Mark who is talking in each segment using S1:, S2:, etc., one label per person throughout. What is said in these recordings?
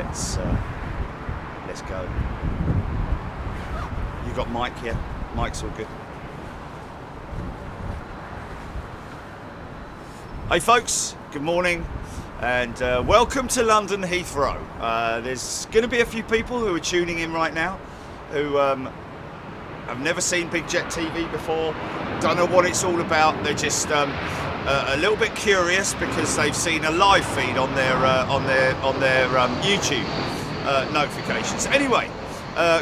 S1: let's go. You got Mike here? Mike's all good. Hey folks, good morning and welcome to London Heathrow. There's going to be a few people who are tuning in right now who have never seen Big Jet TV before, don't know what it's all about. They're just a little bit curious because they've seen a live feed on their YouTube notifications. Anyway,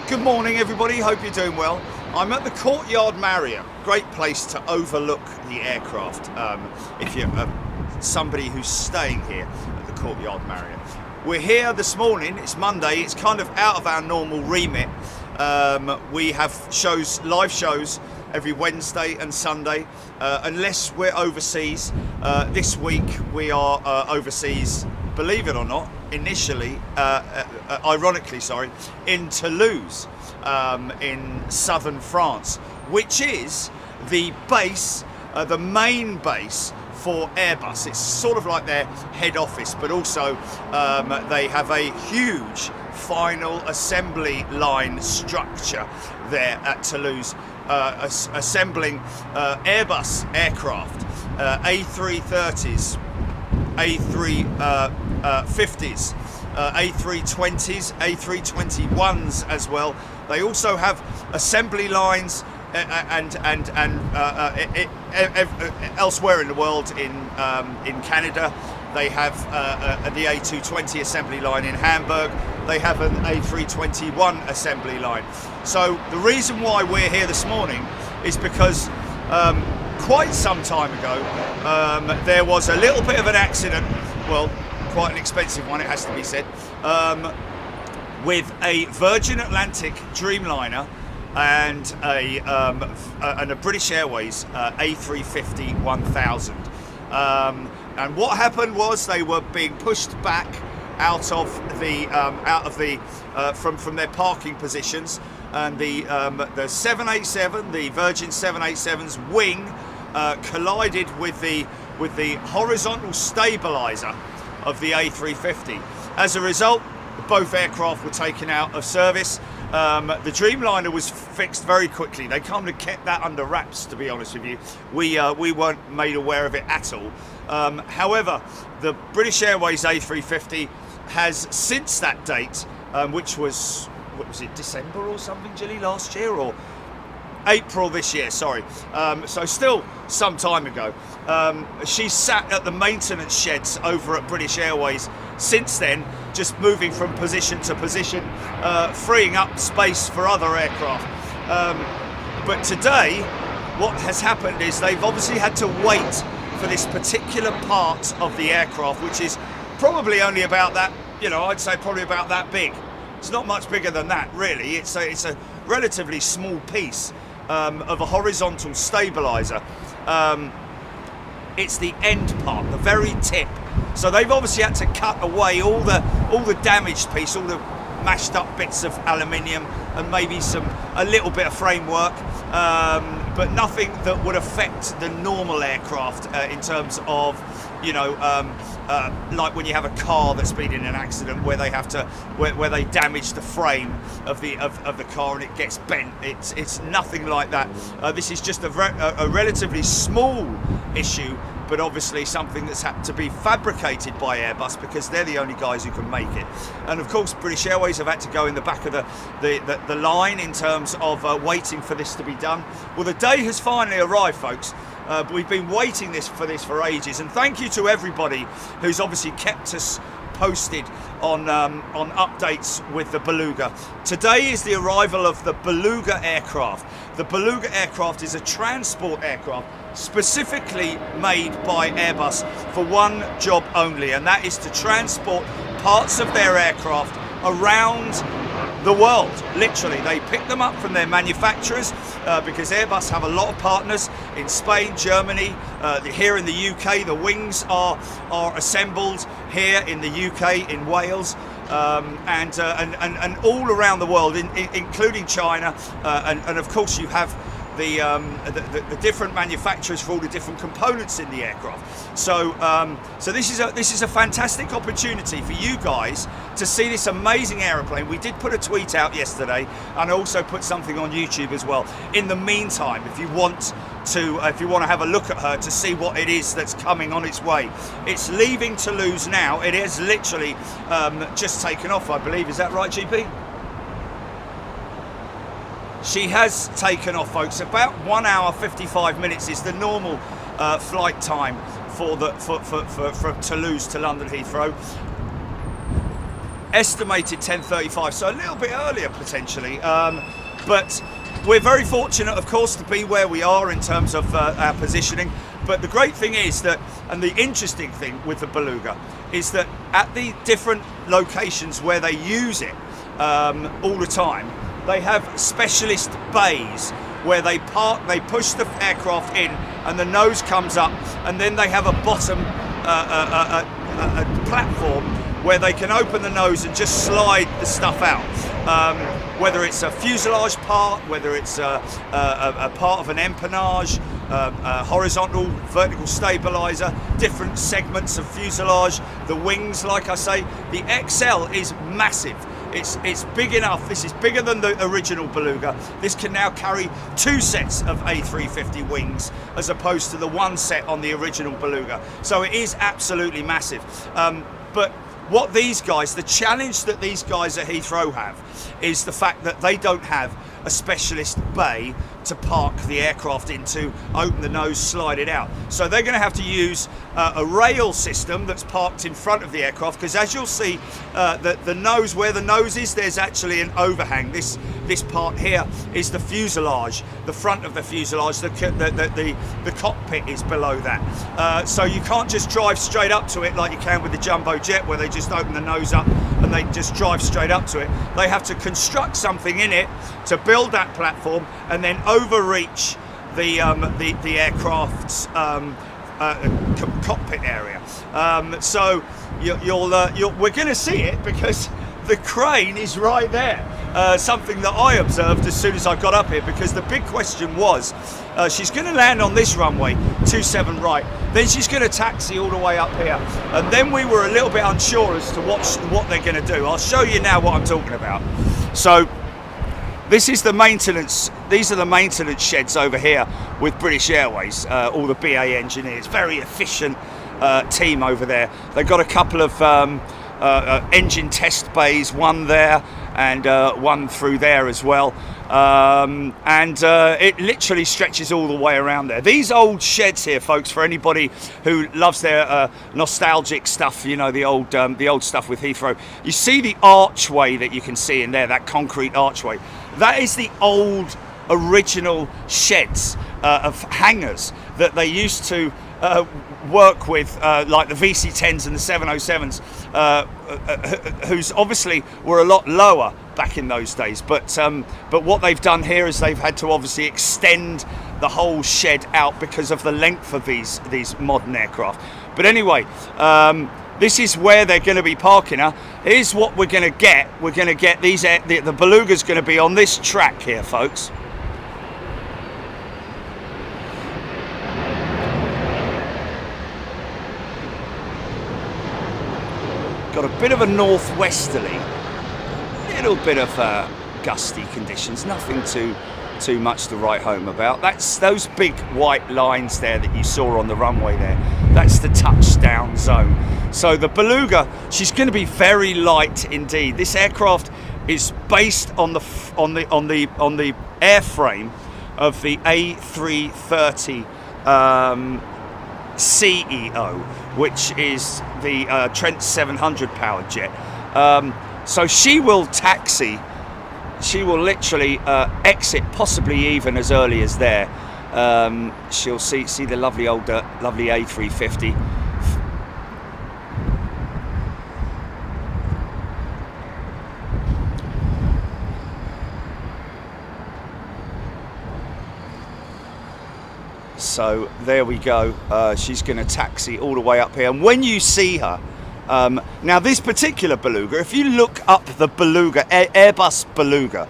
S1: good morning everybody, hope you're doing well. I'm at the Courtyard Marriott, great place to overlook the aircraft if you're somebody who's staying here at the Courtyard Marriott. We're here this morning, it's Monday, it's kind of out of our normal remit. We have shows, live shows every Wednesday and Sunday, unless we're overseas. This week we are overseas, believe it or not, initially, ironically, sorry, in Toulouse, in southern France, which is the base, the main base for Airbus. It's sort of like their head office, but also they have a huge final assembly line structure there at Toulouse, assembling Airbus aircraft, A330s, A350s, A320s, A321s as well. They also have assembly lines and elsewhere in the world, in Canada. They have the A220 assembly line in Hamburg. They have an A321 assembly line. So the reason why we're here this morning is because quite some time ago there was a little bit of an accident, well, quite an expensive one it has to be said, with a Virgin Atlantic Dreamliner and a British Airways A350-1000. And what happened was they were being pushed back out of from their parking positions, and the 787, the Virgin 787's wing collided with the horizontal stabilizer of the A350. As a result, both aircraft were taken out of service. The Dreamliner was fixed very quickly. They kind of kept that under wraps, to be honest with you. We weren't made aware of it at all. However, the British Airways A350 has since that date, which was, what was it, December or something, Gilly, last year, or April this year, sorry. So still some time ago. She's sat at the maintenance sheds over at British Airways since then, just moving from position to position, freeing up space for other aircraft. But today, what has happened is they've obviously had to wait for this particular part of the aircraft, which is probably only about that, you know, I'd say probably about that big. It's not much bigger than that, really. It's a relatively small piece of a horizontal stabilizer. It's the end part, the very tip. So they've obviously had to cut away all the damaged piece, all the mashed up bits of aluminium, and maybe a little bit of framework, but nothing that would affect the normal aircraft in terms of, you know, like when you have a car that's been in an accident where they have to, where they damage the frame of the car and it gets bent. It's nothing like that. This is just a relatively small issue, but obviously something that's had to be fabricated by Airbus because they're the only guys who can make it. And of course, British Airways have had to go in the back of the line in terms of waiting for this to be done. Well, the day has finally arrived, folks. We've been waiting for this for ages, and thank you to everybody who's obviously kept us posted on updates with the Beluga. Today is the arrival of the Beluga aircraft. The Beluga aircraft is a transport aircraft specifically made by Airbus for one job only, and that is to transport parts of their aircraft around the world. Literally, they pick them up from their manufacturers because Airbus have a lot of partners in Spain, Germany, here in the UK. The wings are assembled here in the UK, in Wales, and all around the world, including China, and of course you have the different manufacturers for all the different components in the aircraft. So so this is a fantastic opportunity for you guys to see this amazing aeroplane. We did put a tweet out yesterday and also put something on YouTube as well. In the meantime, if you want to have a look at her to see what it is that's coming on its way, it's leaving Toulouse now. It is literally just taken off, I believe. Is that right, GP? She has taken off, folks. About 1 hour 55 minutes is the normal flight time for from Toulouse to London Heathrow. Estimated 10:35, so a little bit earlier potentially. But we're very fortunate, of course, to be where we are in terms of our positioning. But the great thing is that, and the interesting thing with the Beluga, is that at the different locations where they use it all the time, they have specialist bays where they push the aircraft in and the nose comes up, and then they have a bottom a platform where they can open the nose and just slide the stuff out. Whether it's a fuselage part, whether it's a part of an empennage, horizontal, vertical stabilizer, different segments of fuselage, the wings, like I say, the XL is massive. It's big enough. This is bigger than the original Beluga. This can now carry 2 sets of A350 wings as opposed to the 1 set on the original Beluga. So it is absolutely massive. But what these guys, the challenge that these guys at Heathrow have, is the fact that they don't have a specialist bay to park the aircraft into, open the nose, slide it out. So they're going to have to use a rail system that's parked in front of the aircraft, because as you'll see, the nose, where the nose is, there's actually an overhang. This part here is the fuselage, the front of the fuselage. The cockpit is below that. So you can't just drive straight up to it like you can with the jumbo jet, where they just open the nose up and they just drive straight up to it. They have to construct something in it to build that platform and then overreach the aircraft's cockpit area. So we're going to see it because the crane is right there. Something that I observed as soon as I got up here, because the big question was, she's going to land on this runway 27 right, then she's going to taxi all the way up here, and then we were a little bit unsure as to what they're going to do. I'll show you now what I'm talking about. So this is the maintenance. These are the maintenance sheds over here with British Airways, all the BA engineers. Very efficient team over there. They've got a couple of engine test bays, one there and one through there as well. It literally stretches all the way around there. These old sheds here, folks, for anybody who loves their nostalgic stuff, you know, the old stuff with Heathrow. You see the archway that you can see in there, that concrete archway. That is the old original sheds of hangars that they used to work with, like the VC-10s and the 707s, whose obviously were a lot lower back in those days. But what they've done here is they've had to obviously extend the whole shed out because of the length of these modern aircraft. But anyway, this is where they're going to be parking her. Here's what we're going to get. We're going to get the Beluga's going to be on this track here, folks. Got a bit of a northwesterly, little bit of gusty conditions, nothing too much to write home about. That's those big white lines there that you saw on the runway there. That's the touchdown zone. So the Beluga, she's going to be very light indeed. This aircraft is based on the airframe of the A330 CEO, which is the Trent 700 powered jet. So she will taxi. She will literally exit, possibly even as early as there. She'll see the lovely A350. So there we go. She's going to taxi all the way up here, and when you see her, Now this particular Beluga, if you look up the Beluga, Airbus Beluga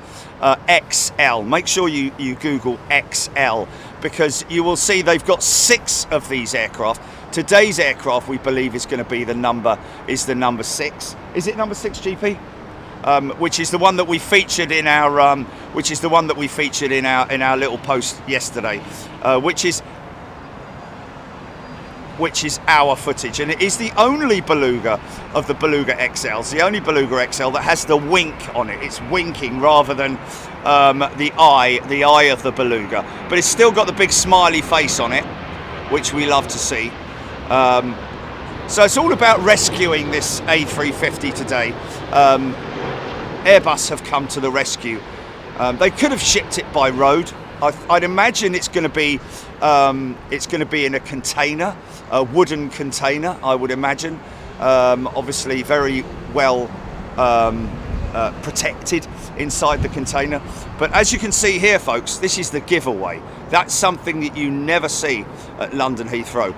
S1: XL, make sure you Google XL, because you will see they've got 6 of these aircraft. Today's aircraft, we believe, is going to be the number 6. Is it number 6, GP? Which is the one that we featured in our our little post yesterday, which is our footage, and it is the only Beluga of the Beluga XLs, the only Beluga XL that has the wink on it. It's winking rather than the eye of the Beluga, but it's still got the big smiley face on it, which we love to see. So it's all about rescuing this A350 today. Airbus have come to the rescue. They could have shipped it by road. I'd imagine it's going to be in a container, a wooden container, I would imagine. Obviously very well protected inside the container. But as you can see here, folks, this is the giveaway. That's something that you never see at London Heathrow,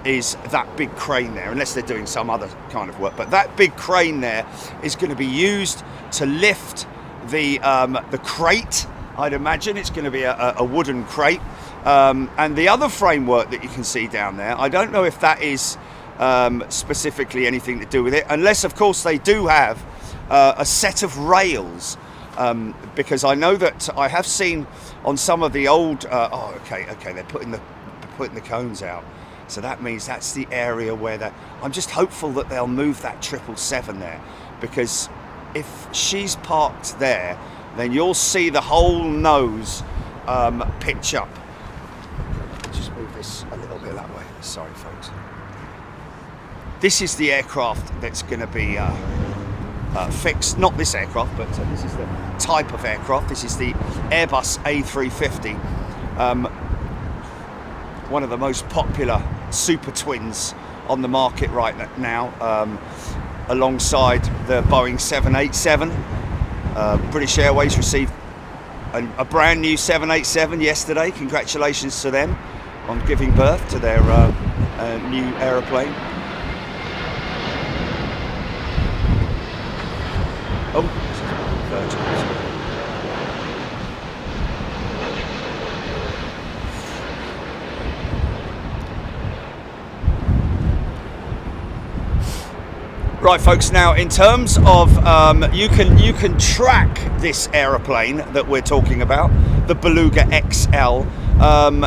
S1: is that big crane there, unless they're doing some other kind of work. But that big crane there is going to be used to lift the crate. I'd imagine it's going to be a wooden crate. And the other framework that you can see down there, I don't know if that is specifically anything to do with it, unless of course they do have a set of rails, because I know that I have seen on some of the old they're putting the cones out, so that means that's the area where I'm just hopeful that they'll move that 777 there, because if she's parked there, then you'll see the whole nose pitch up. Just move this a little bit that way. Sorry, folks. This is the aircraft that's going to be fixed. Not this aircraft, but this is the type of aircraft. This is the Airbus A350. One of the most popular super twins on the market right now, alongside the Boeing 787. British Airways received a brand new 787 yesterday. Congratulations to them on giving birth to their new aeroplane. Oh, this is Virgin. Right, folks. Now, in terms of you can track this aeroplane that we're talking about, the Beluga XL.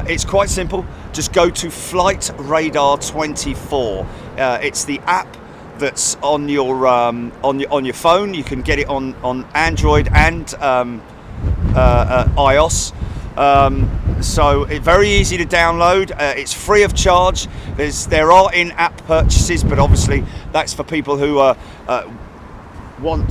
S1: It's quite simple. Just go to Flight Radar 24. It's the app that's on your phone. You can get it on Android and iOS. So it's very easy to download. It's free of charge. There are in-app purchases, but obviously that's for people who want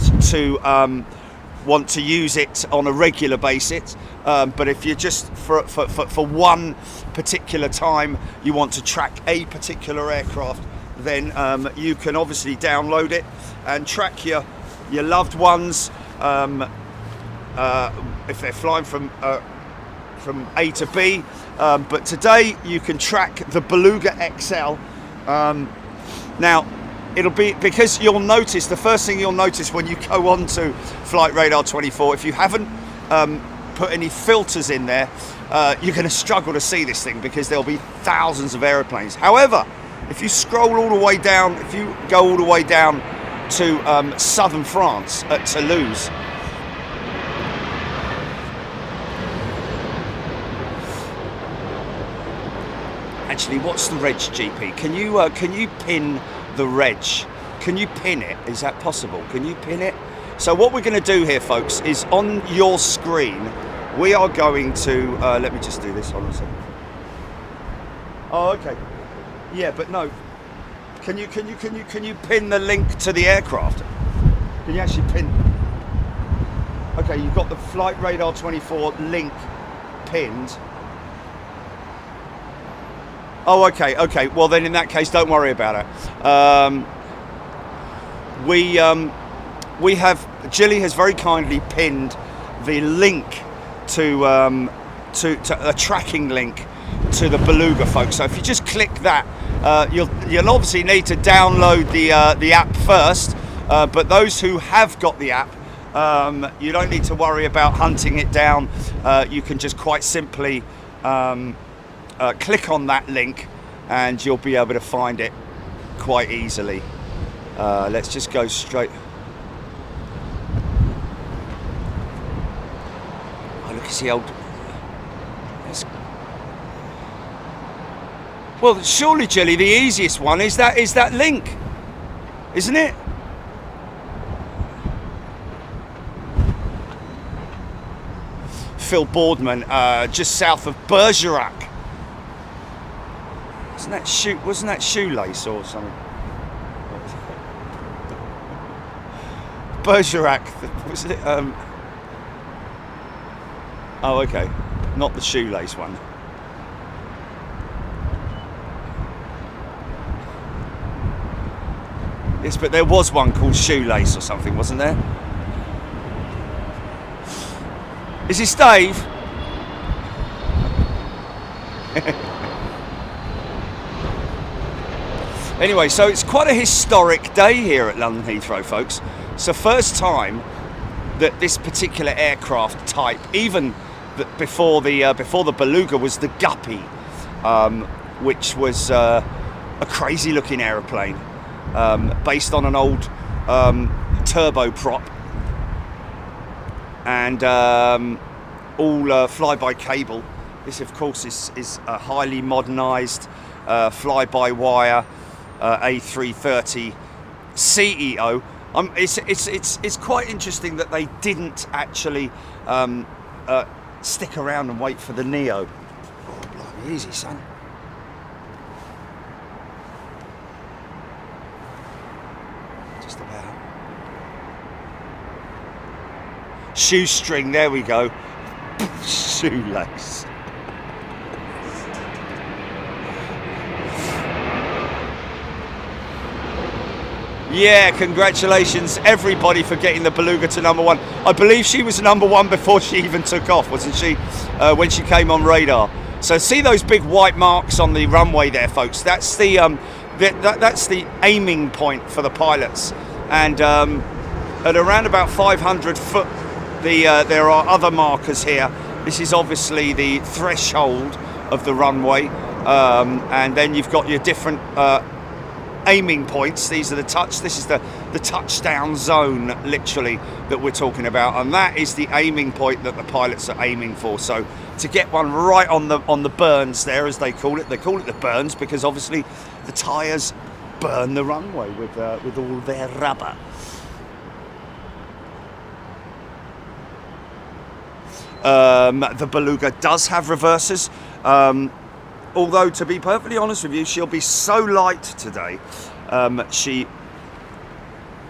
S1: to use it on a regular basis. But if you're just for one particular time, you want to track a particular aircraft, then you can obviously download it and track your loved ones if they're flying from A to B, but today you can track the Beluga XL. Now it'll be, because you'll notice, the first thing you'll notice when you go on to Flight Radar 24, if you haven't put any filters in there, you're going to struggle to see this thing, because there'll be thousands of aeroplanes. However, if you scroll all the way down, if you go all the way down to southern France at Toulouse, actually, what's the reg, GP? Can you pin the reg? Can you pin it? Is that possible? Can you pin it? So what we're going to do here, folks, is on your screen, we are going to let me just do this. Hold on a second. Oh, okay. Yeah, but no. Can you pin the link to the aircraft? Can you actually pin? Okay, you've got the Flight Radar 24 link pinned. Oh, okay. Well, then in that case, don't worry about it. We have, Jilly has very kindly pinned the link to a tracking link to the Beluga, folks. So if you just click that, You'll obviously need to download the app first, but those who have got the app, you don't need to worry about hunting it down. You can just quite simply click on that link and you'll be able to find it quite easily. Let's just go straight. Oh, look, it's the old. Well, surely, Jelly, the easiest one is that link, isn't it? Phil Boardman, just south of Bergerac. Wasn't that shoelace or something? Bergerac, was it? Oh, okay, not the shoelace one. Yes, but there was one called Shoelace or something, wasn't there? Is this Dave? Anyway, so it's quite a historic day here at London Heathrow, folks. It's the first time that this particular aircraft type, even before the Beluga, was the Guppy, which was a crazy-looking aeroplane. Based on an old turboprop and all fly-by-cable. This, of course, is a highly modernised fly-by-wire A330 CEO. It's quite interesting that they didn't actually stick around and wait for the Neo. Oh, blimey, easy, son. Shoestring, there we go. Shoelace. Yeah, congratulations everybody for getting the Beluga to #1. I believe she was #1 before she even took off, wasn't she? When she came on radar. So see those big white marks on the runway there, folks? That's the that's the aiming point for the pilots. And at around about 500 foot, there are other markers here. This is obviously the threshold of the runway, and then you've got your different aiming points. These are this is the touchdown zone, literally, that we're talking about, and that is the aiming point that the pilots are aiming for. So to get one right on the burns there, as they call it the burns because obviously the tyres burn the runway with all their rubber. The Beluga does have reversers, although to be perfectly honest with you, she'll be so light today, she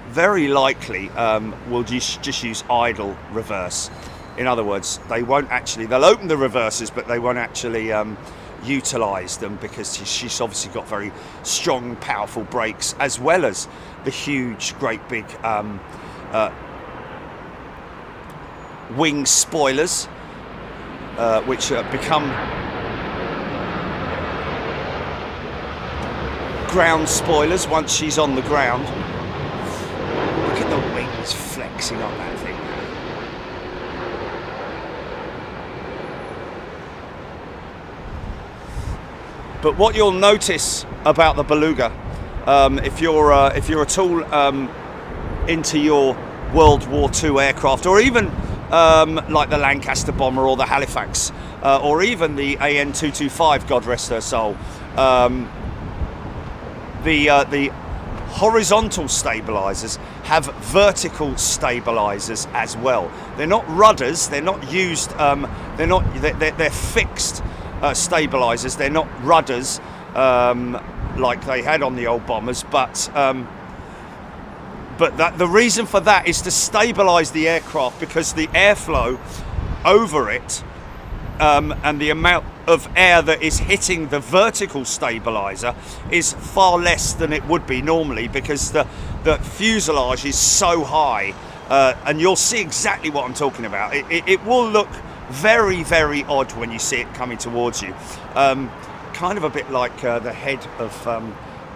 S1: very likely will just use idle reverse. In other words, they'll open the reversers, but they won't actually utilise them because she's obviously got very strong, powerful brakes, as well as the huge, great big wing spoilers, which become ground spoilers once she's on the ground. Look at the wings flexing on that thing. But what you'll notice about the Beluga, if you're at all into your World War II aircraft, or even like the Lancaster bomber or the Halifax, or even the AN-225, God rest her soul, the horizontal stabilizers have vertical stabilizers as well. They're not rudders. They're not used. They're fixed stabilizers. They're not rudders like they had on the old bombers, but the reason for that is to stabilize the aircraft, because the airflow over it and the amount of air that is hitting the vertical stabilizer is far less than it would be normally, because the fuselage is so high, and you'll see exactly what I'm talking about. It will look very, very odd when you see it coming towards you. kind of a bit like the head of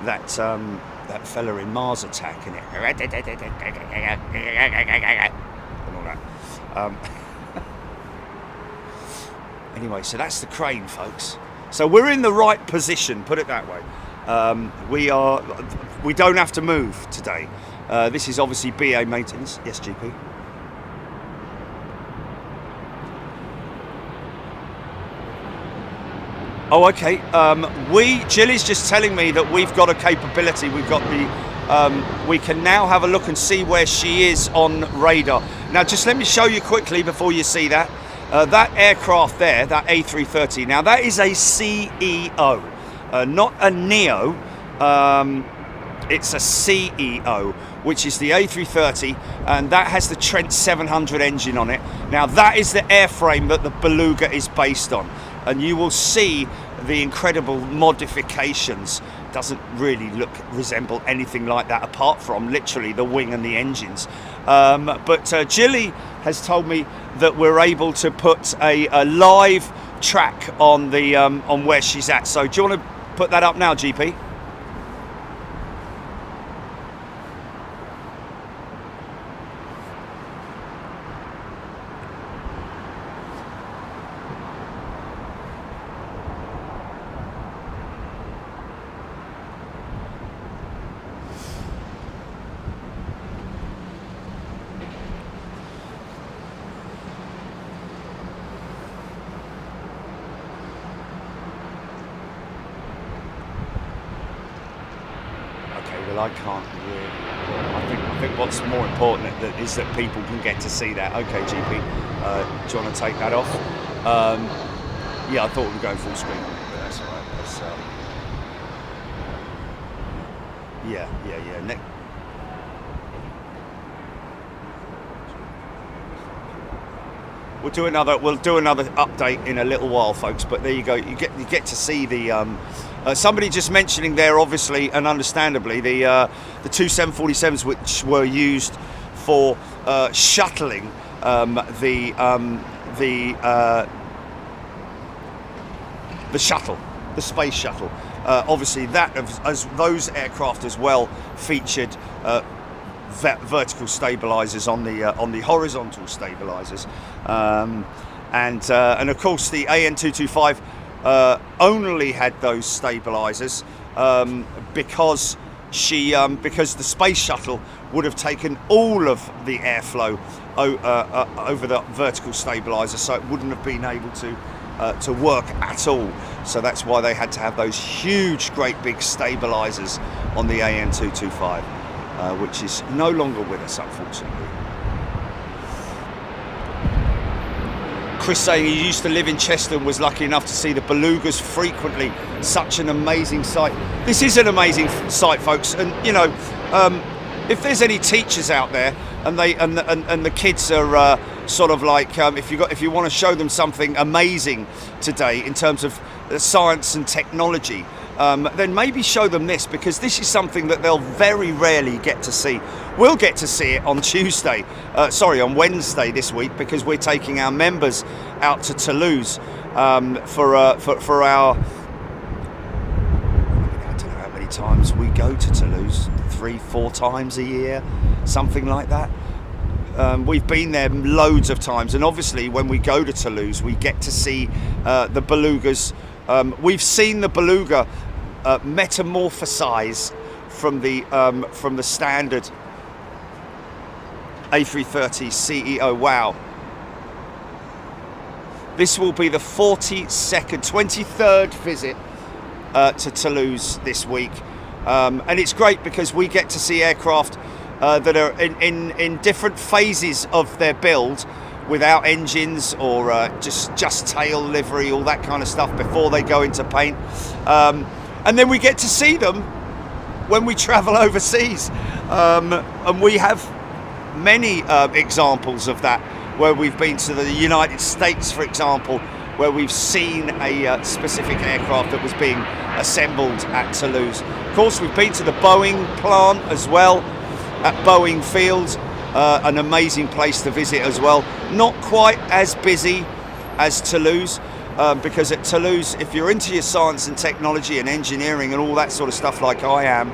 S1: that fella in Mars Attack, in it, and all that. Anyway, so that's the crane, folks. So we're in the right position, put it that way. We don't have to move today. This is obviously BA maintenance. Yes, GP. Oh, okay. Jill is just telling me that we've got a capability. We've got we can now have a look and see where she is on radar. Now, just let me show you quickly before you see that. That aircraft there, that A330. Now, that is a CEO, not a Neo. It's a CEO, which is the A330, and that has the Trent 700 engine on it. Now, that is the airframe that the Beluga is based on. And you will see the incredible modifications. Doesn't really resemble anything like that, apart from literally the wing and the engines. But Jilly has told me that we're able to put a live track on the on where she's at. So do you want to put that up now, GP? Well, I can't really. I think what's more important is that people can get to see that. Okay, GP, do you want to take that off? Yeah, I thought we were going full screen, but that's all right. That's, yeah. We'll do another update in a little while, folks. But there you go. You get to see the. Somebody just mentioning there, obviously and understandably, the two 747s which were used for shuttling the shuttle, the space shuttle. Obviously, that as those aircraft as well featured vertical stabilizers on the horizontal stabilizers, and of course the AN225 only had those stabilizers because the space shuttle would have taken all of the airflow over the vertical stabilizer, so it wouldn't have been able to work at all. So that's why they had to have those huge, great big stabilizers on the AN225, which is no longer with us, unfortunately. Chris saying he used to live in Chester and was lucky enough to see the Belugas frequently. Such an amazing sight. This is an amazing sight, folks. And you know, if there's any teachers out there and the kids are sort of like, if you want to show them something amazing today in terms of science and technology, then maybe show them this, because this is something that they'll very rarely get to see. We'll get to see it on on Wednesday this week, because we're taking our members out to Toulouse for our. I don't know how many times we go to Toulouse, 3-4 times a year, something like that. We've been there loads of times, and obviously when we go to Toulouse, we get to see the Belugas. We've seen the Beluga metamorphosize from the standard A330 CEO. Wow. This will be the 23rd visit to Toulouse this week, and it's great because we get to see aircraft that are in different phases of their build, without engines or just tail livery, all that kind of stuff before they go into paint, and then we get to see them when we travel overseas, and we have many examples of that, where we've been to the United States, for example, where we've seen a specific aircraft that was being assembled at Toulouse. Of course, we've been to the Boeing plant as well, at Boeing Field, an amazing place to visit as well. Not quite as busy as Toulouse, because at Toulouse, if you're into your science and technology and engineering and all that sort of stuff like I am,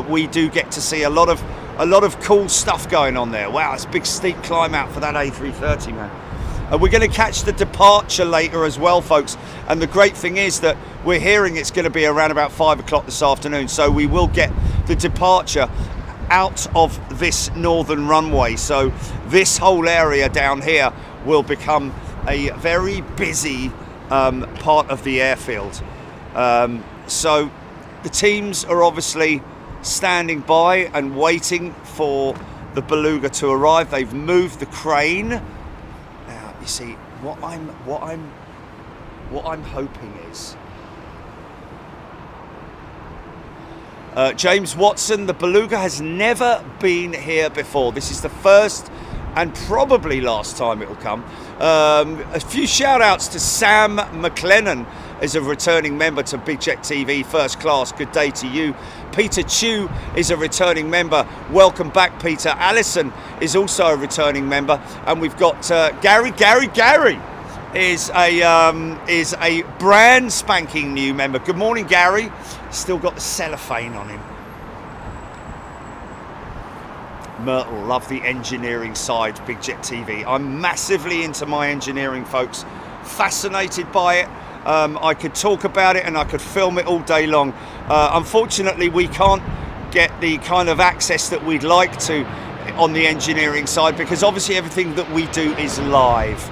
S1: we do get to see a lot of cool stuff going on there. Wow, it's a big steep climb out for that A330, man. We're going to catch the departure later as well, folks. And the great thing is that we're hearing it's going to be around about 5 o'clock this afternoon. So we will get the departure out of this northern runway. So this whole area down here will become a very busy part of the airfield. So the teams are obviously standing by and waiting for the Beluga to arrive. They've moved the crane. You see, what I'm hoping is James Watson, the Beluga has never been here before. This is the first and probably last time it will come. A few shout outs to Sam McLennan as a returning member to Big Jet TV First Class. Good day to you. Peter Chu is a returning member. Welcome back, Peter. Alison is also a returning member, and we've got Gary is a brand spanking new member. Good morning, Gary. Still got the cellophane on him. Myrtle, love the engineering side, Big Jet TV. I'm massively into my engineering, folks. Fascinated by it. I could talk about it and I could film it all day long. Unfortunately, we can't get the kind of access that we'd like to on the engineering side, because obviously everything that we do is live.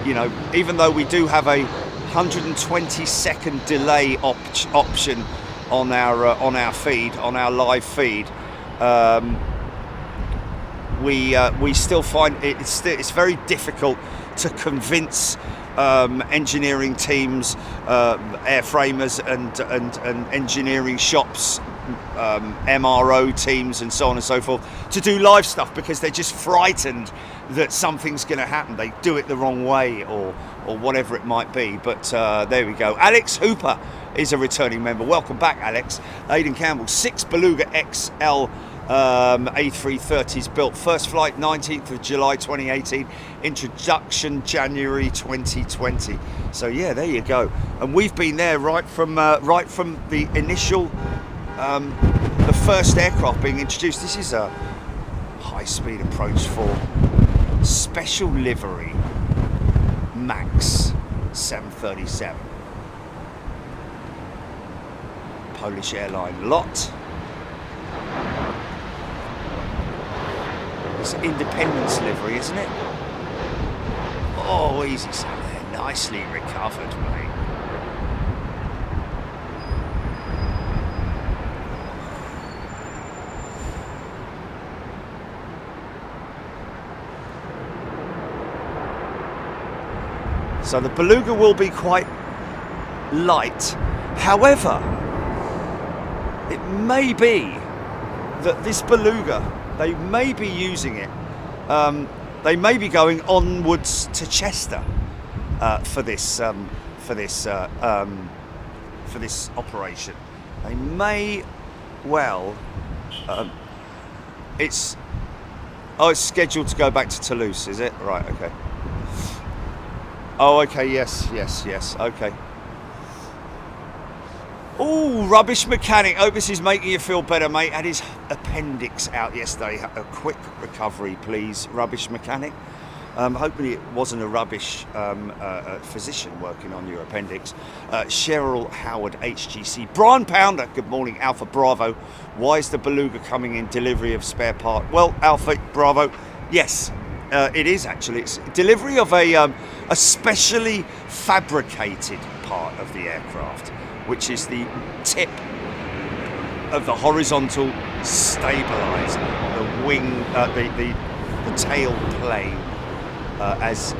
S1: You know, even though we do have a 120-second delay option on our feed, on our live feed, we still find it's very difficult to convince engineering teams, airframers and engineering shops, MRO teams and so on and so forth, to do live stuff, because they're just frightened that something's going to happen. They do it the wrong way or whatever it might be. But there we go. Alex Hooper is a returning member. Welcome back, Alex. Aidan Campbell, 6 Beluga XL A330s built. First flight 19th of July 2018. Introduction January 2020. So yeah, there you go. And we've been there right from the initial, the first aircraft being introduced. This is a high-speed approach for special livery Max 737. Polish airline lot. It's Independence livery, isn't it? Oh, easy, son there. Nicely recovered, mate. So the Beluga will be quite light. However, it may be that this Beluga, they may be using it. They may be going onwards to Chester for this operation. They may well. It's scheduled to go back to Toulouse, is it? Right. Okay. Oh, okay. Yes. Okay. Oh, rubbish mechanic. Hope this is making you feel better, mate. Had his appendix out yesterday. A quick recovery, please, rubbish mechanic. Hopefully it wasn't a rubbish physician working on your appendix. Cheryl Howard, HGC. Brian Pounder, good morning. Alpha Bravo. Why is the Beluga coming in delivery of spare part? Well, Alpha Bravo, yes, it is actually. It's delivery of a specially fabricated part of the aircraft, which is the tip of the horizontal stabilizer, the wing, the tail plane, as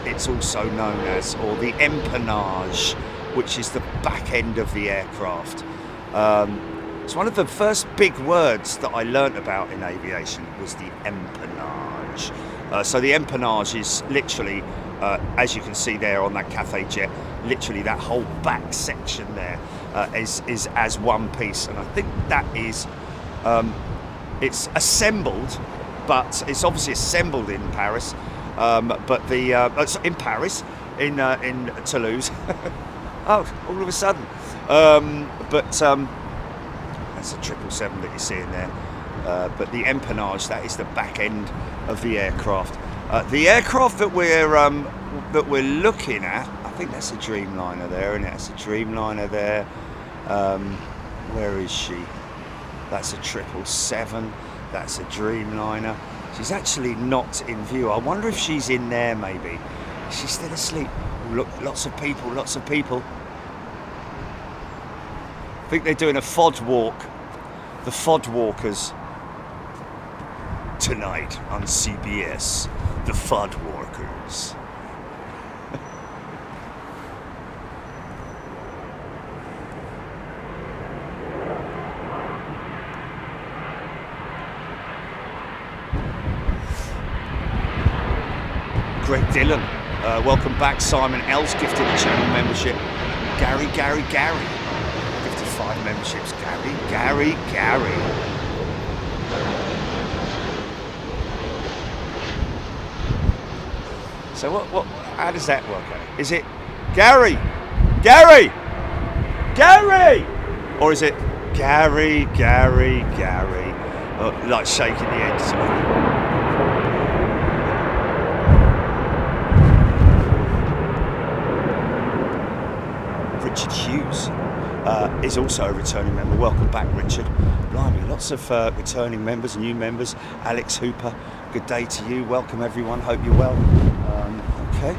S1: it's also known as, or the empennage, which is the back end of the aircraft. It's one of the first big words that I learnt about in aviation was the empennage. So the empennage is literally, as you can see there on that Cathay jet, literally that whole back section there is as one piece, and I think that is it's assembled, but it's obviously assembled in Paris, but the in Paris, in Toulouse. Oh, all of a sudden. That's a 777 that you're seeing there. But the empennage, that is the back end of the aircraft. The aircraft that we're looking at, I think that's a Dreamliner there, isn't it? That's a Dreamliner there. Where is she? That's a 777. That's a Dreamliner. She's actually not in view. I wonder if she's in there, maybe. Is she still asleep? Oh, look, lots of people, lots of people. I think they're doing a FOD walk. The FOD walkers. Tonight on CBS, the FOD walkers. Greg Dillon, welcome back. Simon L's gifted a channel membership. Gary, gifted 5 memberships. Gary. So what? How does that work out? Is it Gary, or is it Gary? Like shaking the head. Richard Hughes is also a returning member. Welcome back, Richard. Blimey, lots of returning members, new members. Alex Hooper, good day to you. Welcome everyone, hope you're well. Okay.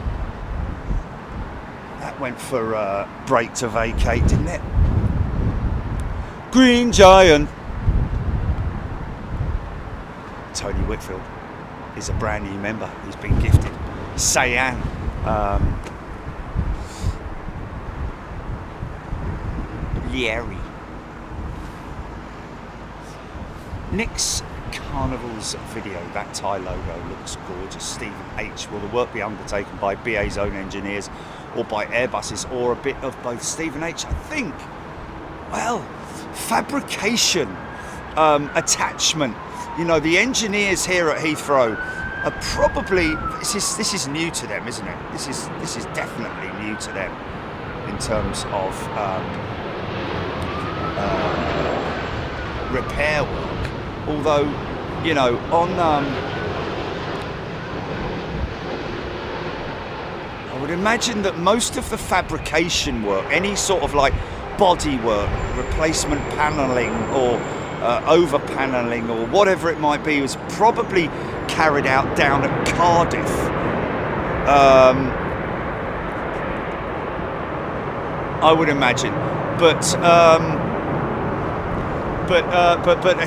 S1: That went for break to vacate, didn't it? Green Giant. Tony Whitfield is a brand new member. He's been gifted. Sayan. Lieri. Nick's Carnival's video, that Thai logo looks gorgeous. Stephen H. Will the work be undertaken by BA's own engineers or by Airbus's, or a bit of both? Stephen H. I think, well, fabrication, attachment. You know, the engineers here at Heathrow are probably, this is new to them, isn't it? This is definitely new to them in terms of repair work. Although, you know, on I would imagine that most of the fabrication work, any sort of like body work, replacement paneling or over paneling or whatever it might be, was probably carried out down at Cardiff. I would imagine, but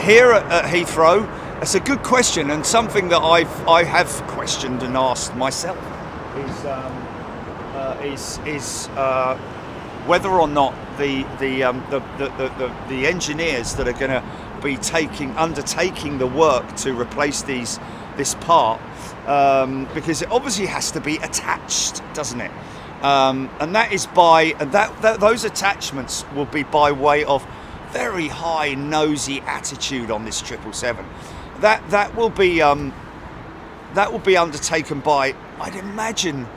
S1: here at Heathrow, that's a good question, and something that I have questioned and asked myself is whether or not the engineers that are going to be undertaking the work to replace this part, because it obviously has to be attached, doesn't it? And that is those attachments will be by way of very high nosy attitude on this 777. That will be undertaken by, I'd imagine,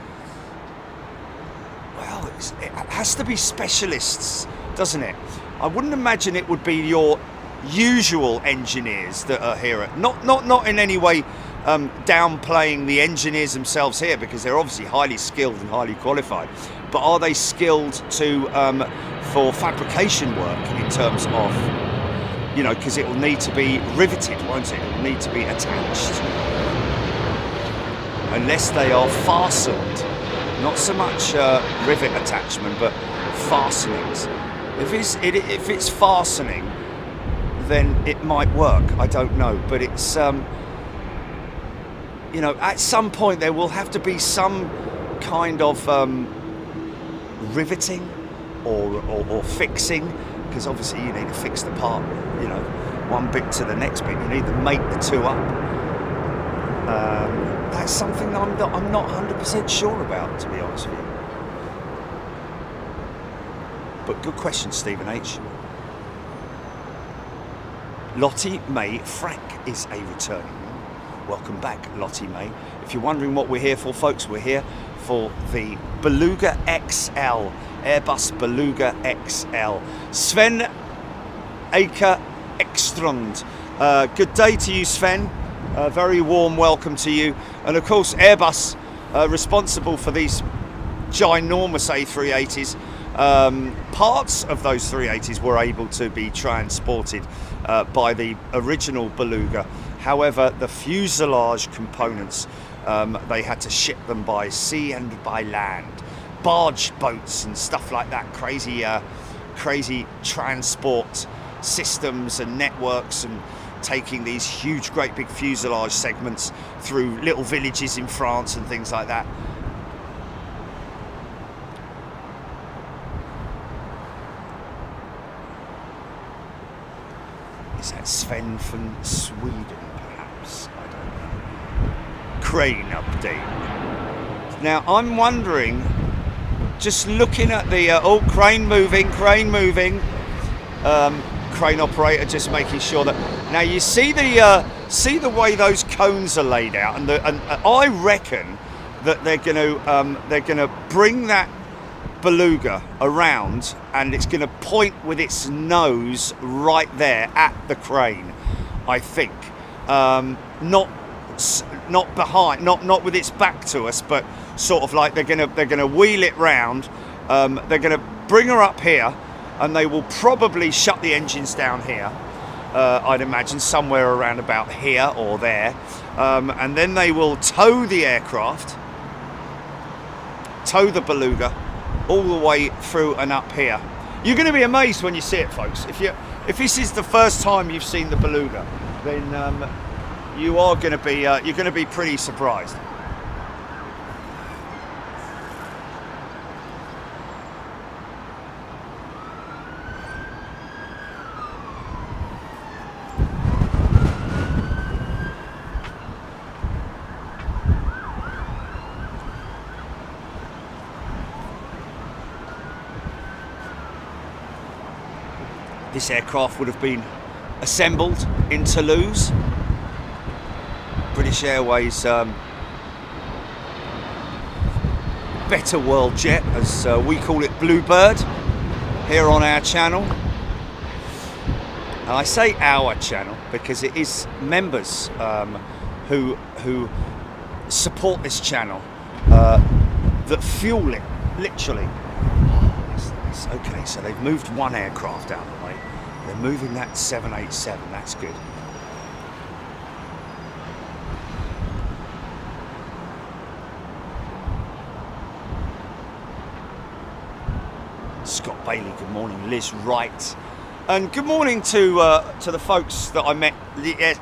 S1: well, it has to be specialists, doesn't it? I wouldn't imagine it would be your usual engineers that are here. Not in any way downplaying the engineers themselves here, because they're obviously highly skilled and highly qualified. But are they skilled for fabrication work in terms of, you know, because it will need to be riveted, won't it? It will need to be attached. Unless they are fastened. Not so much rivet attachment, but fastenings. If it's fastening, then it might work. I don't know, but it's you know, at some point there will have to be some kind of riveting or fixing, because obviously you need to fix the part, you know, one bit to the next bit. You need to make the two up. That's something I'm not 100% sure about, to be honest with you. But good question, Stephen H. Lottie May Frank is a returning. Welcome back, Lottie May. If you're wondering what we're here for, folks, we're here for the Beluga XL, Airbus Beluga XL. Sven Aker Ekstrand. Good day to you, Sven. Very warm welcome to you. And of course, Airbus, responsible for these ginormous A380s. Parts of those 380s were able to be transported by the original Beluga. However, the fuselage components, they had to ship them by sea and by land. Barge boats and stuff like that. Crazy transport systems and networks, and taking these huge, great big fuselage segments through little villages in France and things like that. Is that Sven from Sweden, perhaps? I don't know. Crane update. Now, I'm wondering, just looking at the... oh, crane moving. Crane operator just making sure that... Now, you see the way those cones are laid out, and I reckon that they're going to bring that Beluga around, and it's going to point with its nose right there at the crane. I think not behind, not with its back to us, but sort of like they're going to wheel it round. They're going to bring her up here, and they will probably shut the engines down here. I'd imagine somewhere around about here or there, and then they will tow the aircraft, tow the Beluga all the way through and up here. You're going to be amazed when you see it, folks. If this is the first time you've seen the Beluga, then you're going to be pretty surprised. This aircraft would have been assembled in Toulouse. British Airways Better World Jet, as we call it, Bluebird, here on our channel. And I say our channel because it is members who support this channel that fuel it, literally. Okay, so they've moved one aircraft out of the way. They're moving that 787, that's good. Scott Bailey, good morning. Liz Wright. And good morning to the folks that I met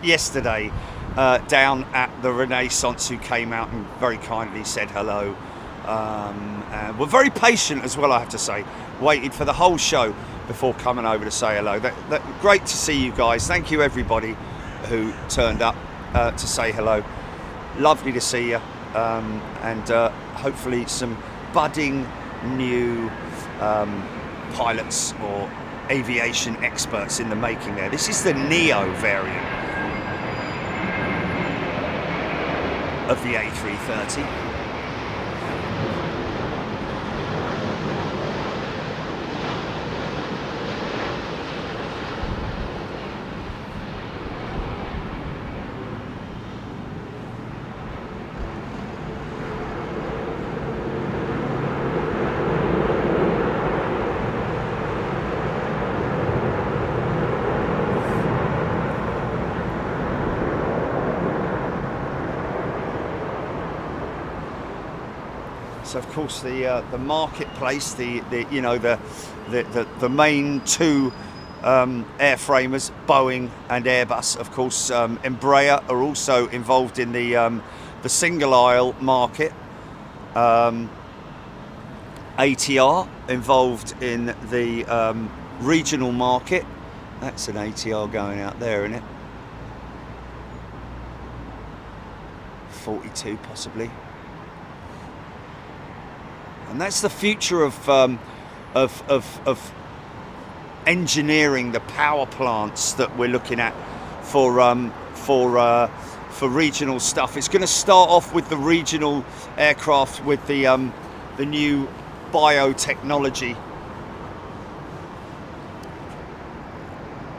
S1: yesterday down at the Renaissance, who came out and very kindly said hello. And were very patient as well, I have to say. Waited for the whole show before coming over to say hello. Great to see you guys. Thank you everybody who turned up to say hello. Lovely to see you, and hopefully some budding new pilots or aviation experts in the making there. This is the Neo variant of the A330. So of course the marketplace, the main two airframers, Boeing and Airbus, of course, Embraer are also involved in the single aisle market. ATR involved in the regional market. That's an ATR going out there, isn't it? 42 possibly. And that's the future of engineering the power plants that we're looking at for for regional stuff. It's going to start off with the regional aircraft with the new biotechnology,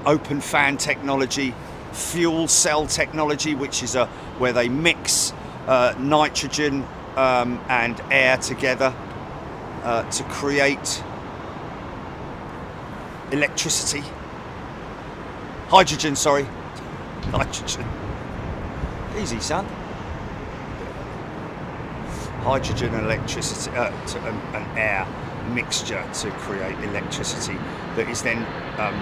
S1: open fan technology, fuel cell technology, which is where they mix nitrogen and air together to create electricity. Hydrogen, sorry. Nitrogen. Easy, son. Hydrogen and electricity, an air mixture to create electricity that is then a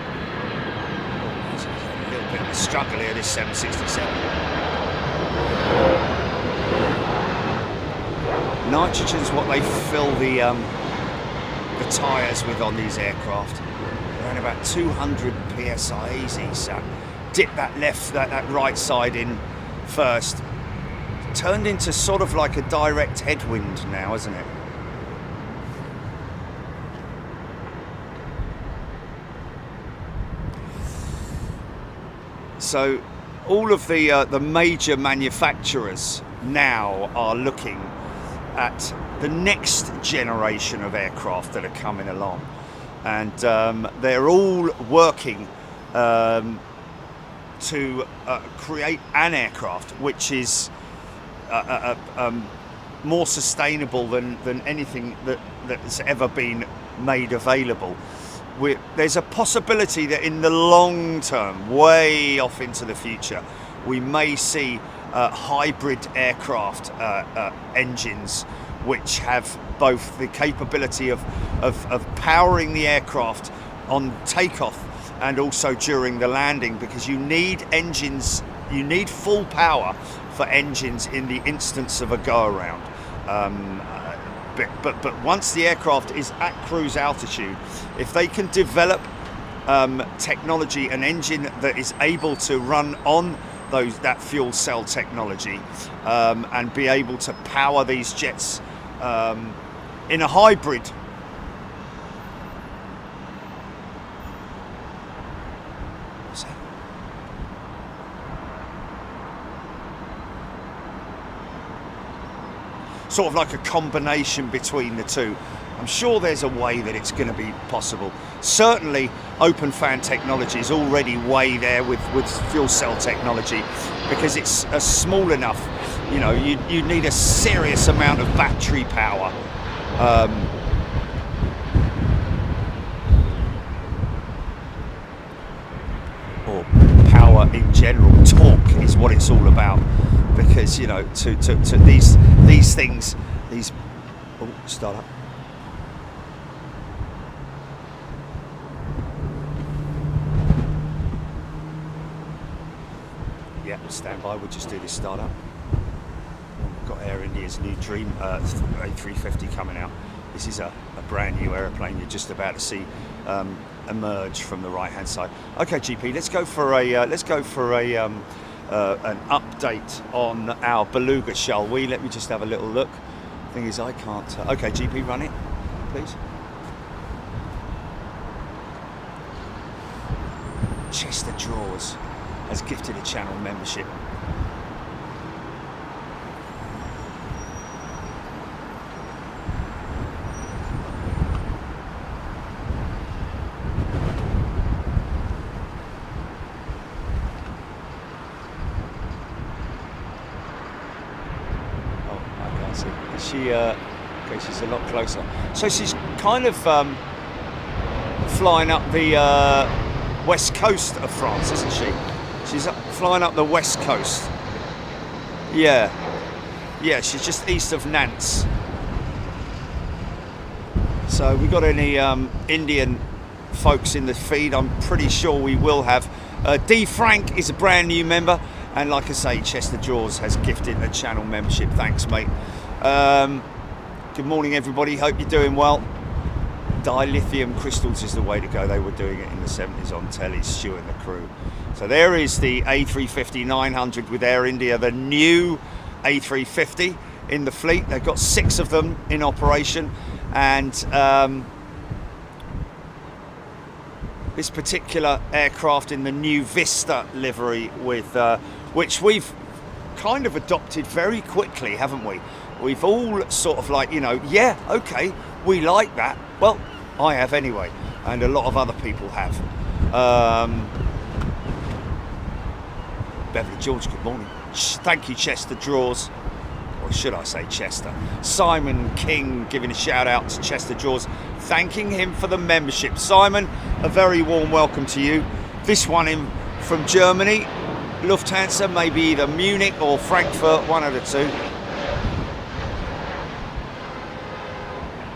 S1: little bit of a struggle here, this 767. Nitrogen's what they fill the tyres with on these aircraft. Around about 200 psi, easy, son. Dip that that right side in first. Turned into sort of like a direct headwind now, isn't it? So all of the major manufacturers now are looking at the next generation of aircraft that are coming along, and they're all working to create an aircraft which is more sustainable than anything that's ever been made available. There's a possibility that in the long term, way off into the future, we may see hybrid aircraft engines which have both the capability of powering the aircraft on takeoff and also during the landing, because you need engines, you need full power for engines in the instance of a go-around. But once the aircraft is at cruise altitude, if they can develop technology, an engine that is able to run on that fuel cell technology and be able to power these jets in a hybrid. Sort of like a combination between the two. I'm sure there's a way that it's going to be possible. Certainly open fan technology is already way there with fuel cell technology, because it's small enough, you know, you need a serious amount of battery power. Or power in general. Torque is what it's all about, because, you know, to these things, oh, start up. Yeah, stand by, we'll just do this startup. We've got Air India's new Dream A350 coming out. This is a brand new aeroplane you're just about to see emerge from the right hand side. Okay, GP, let's go for an update on our Beluga, shall we? Let me just have a little look. Thing is, I can't. Okay, GP, run it, please. Chester Drawers has gifted a channel membership. Okay, she's a lot closer. So she's kind of flying up the west coast of France, isn't she? She's flying up the west coast. Yeah, she's just east of Nantes. So we got any Indian folks in the feed? I'm pretty sure we will have. D. Frank is a brand new member, and like I say, Chester Jaws has gifted a channel membership. Thanks, mate. Good morning, everybody. Hope you're doing well. Dilithium crystals is the way to go. They were doing it in the 70s on telly, Stu and the crew. So there is the A350-900 with Air India, the new A350 in the fleet. They've got 6 of them in operation, and this particular aircraft in the new Vista livery, with which we've kind of adopted very quickly, haven't we? We've all sort of like, you know, yeah, okay, we like that. Well, I have anyway, and a lot of other people have. Beverly George, good morning. Thank you, Chester Draws. Or should I say Chester? Simon King giving a shout out to Chester Draws, thanking him for the membership. Simon, a very warm welcome to you. This one in from Germany, Lufthansa, maybe either Munich or Frankfurt, one of the two.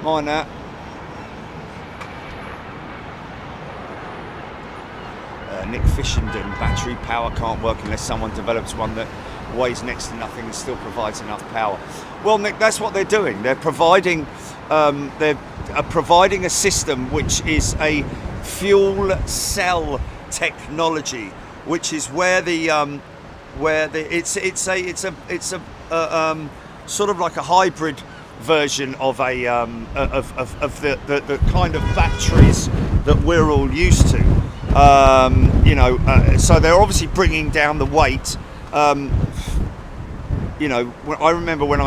S1: Mind that. Nick Fishenden, battery power can't work unless someone develops one that weighs next to nothing and still provides enough power. Well, Nick, that's what they're doing. They're providing a system which is a fuel cell technology, which is where it's a sort of like a hybrid version of a the kind of batteries that we're all used to. So they're obviously bringing down the weight. I remember when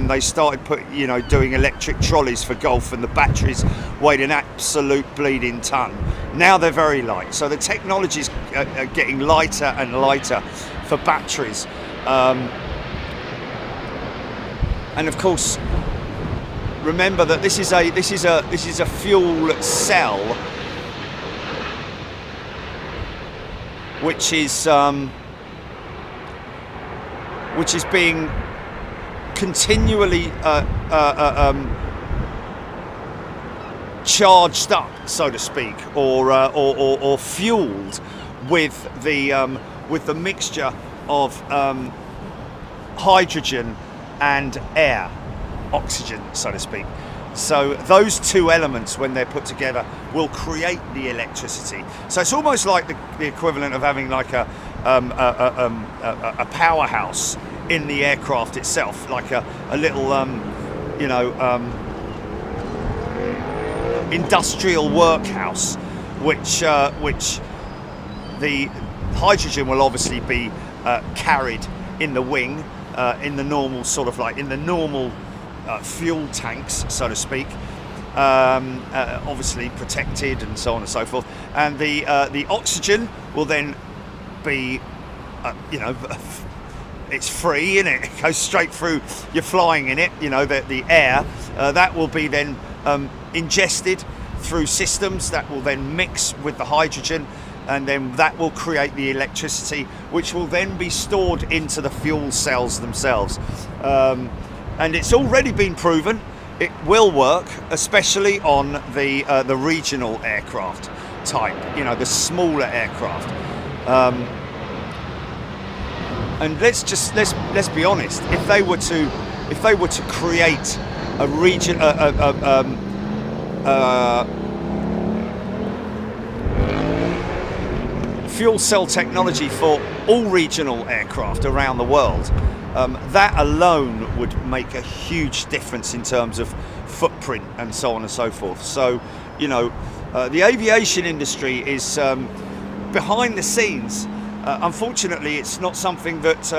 S1: they started doing electric trolleys for golf, and the batteries weighed an absolute bleeding ton. Now they're very light, so the technology's getting lighter and lighter for batteries. And of course, remember that this is a fuel cell, which is being continually charged up, so to speak, or fueled with the mixture of hydrogen and air, oxygen, so to speak. So those two elements, when they're put together, will create the electricity. So it's almost like the equivalent of having like a powerhouse in the aircraft itself, like a little industrial workhouse, which the hydrogen will obviously be carried in the wing, in the normal fuel tanks, so to speak, obviously protected and so on and so forth. And the oxygen will then be, it's free, innit? It goes straight through. You're flying in it. The air that will be then ingested through systems that will then mix with the hydrogen, and then that will create the electricity, which will then be stored into the fuel cells themselves. And it's already been proven it will work, especially on the regional aircraft type, the smaller aircraft. And let's be honest. If they were to create a region, fuel cell technology for all regional aircraft around the world, that alone would make a huge difference in terms of footprint and so on and so forth. So, the aviation industry is behind the scenes. Unfortunately, it's not something that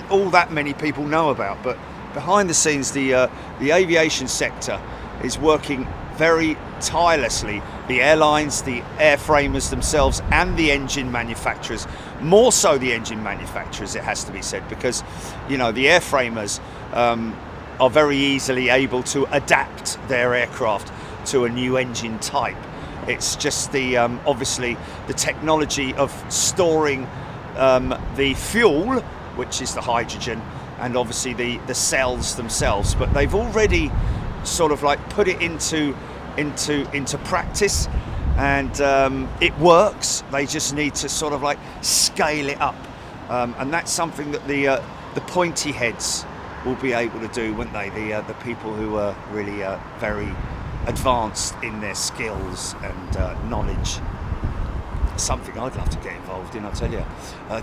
S1: all that many people know about. But behind the scenes, the aviation sector is working very tirelessly. The airlines, the airframers themselves, and the engine manufacturers. More so the engine manufacturers, it has to be said, because the airframers are very easily able to adapt their aircraft to a new engine type. It's just obviously the technology of storing the fuel, which is the hydrogen, and obviously the cells themselves. But they've already sort of like put it into practice, and it works. They just need to sort of like scale it up, and that's something that the pointy heads will be able to do, won't they? The people who are really very advanced in their skills and knowledge. Something I'd love to get involved in, I tell you.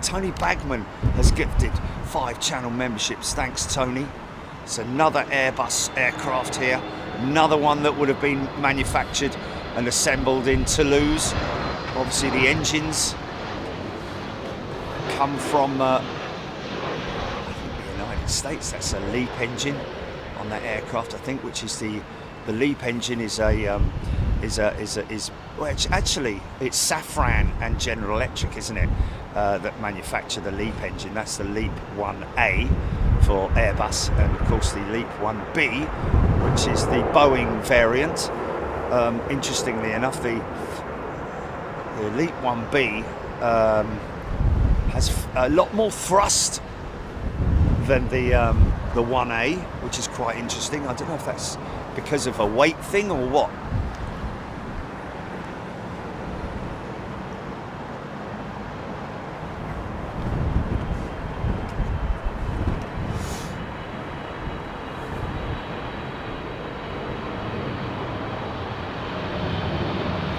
S1: Tony Bagman has gifted 5 channel memberships. Thanks, Tony. It's another Airbus aircraft here, another one that would have been manufactured and assembled in Toulouse. Obviously the engines come from United States. That's a LEAP engine on that aircraft, I think, which is the LEAP engine is well, actually it's Safran and General Electric, isn't it, that manufacture the LEAP engine. That's the LEAP 1A for Airbus, and of course the LEAP 1B, which is the Boeing variant. Interestingly enough, the LEAP 1B has a lot more thrust than the 1A, which is quite interesting. I don't know if that's because of a weight thing or what.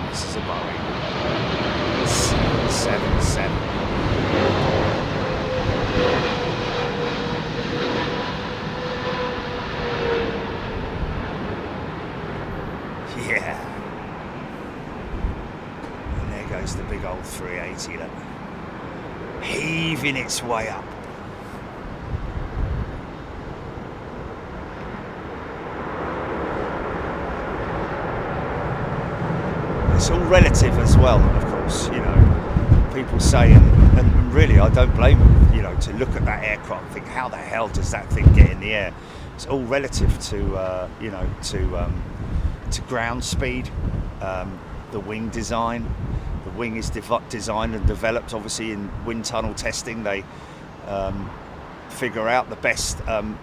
S1: This is a Boeing 777. Yeah. And there goes the big old 380, look. Heaving its way up. It's all relative as well, of course, you know. People say, and really I don't blame them, you know, to look at that aircraft and think, how the hell does that thing get in the air? It's all relative to, you know, to ground speed, the wing design. The wing is designed and developed, obviously, in wind tunnel testing. They figure out the best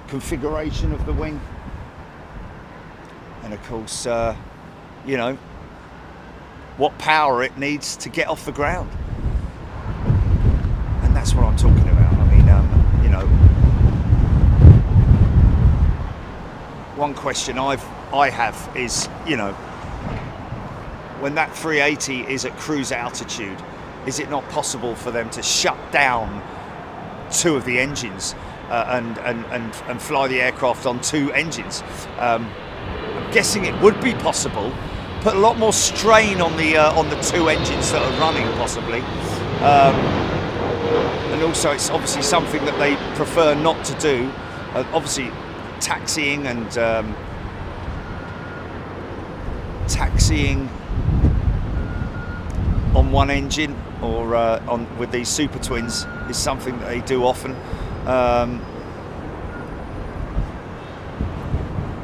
S1: configuration of the wing, and of course, you know, what power it needs to get off the ground. And that's what I'm talking about. I mean, you know, one question I have is, you know, when that 380 is at cruise altitude, is it not possible for them to shut down two of the engines and fly the aircraft on two engines? I'm guessing it would be possible. Put a lot more strain on the two engines that are running, possibly, and also it's obviously something that they prefer not to do. Obviously, taxiing on one engine or on with these super twins is something that they do often,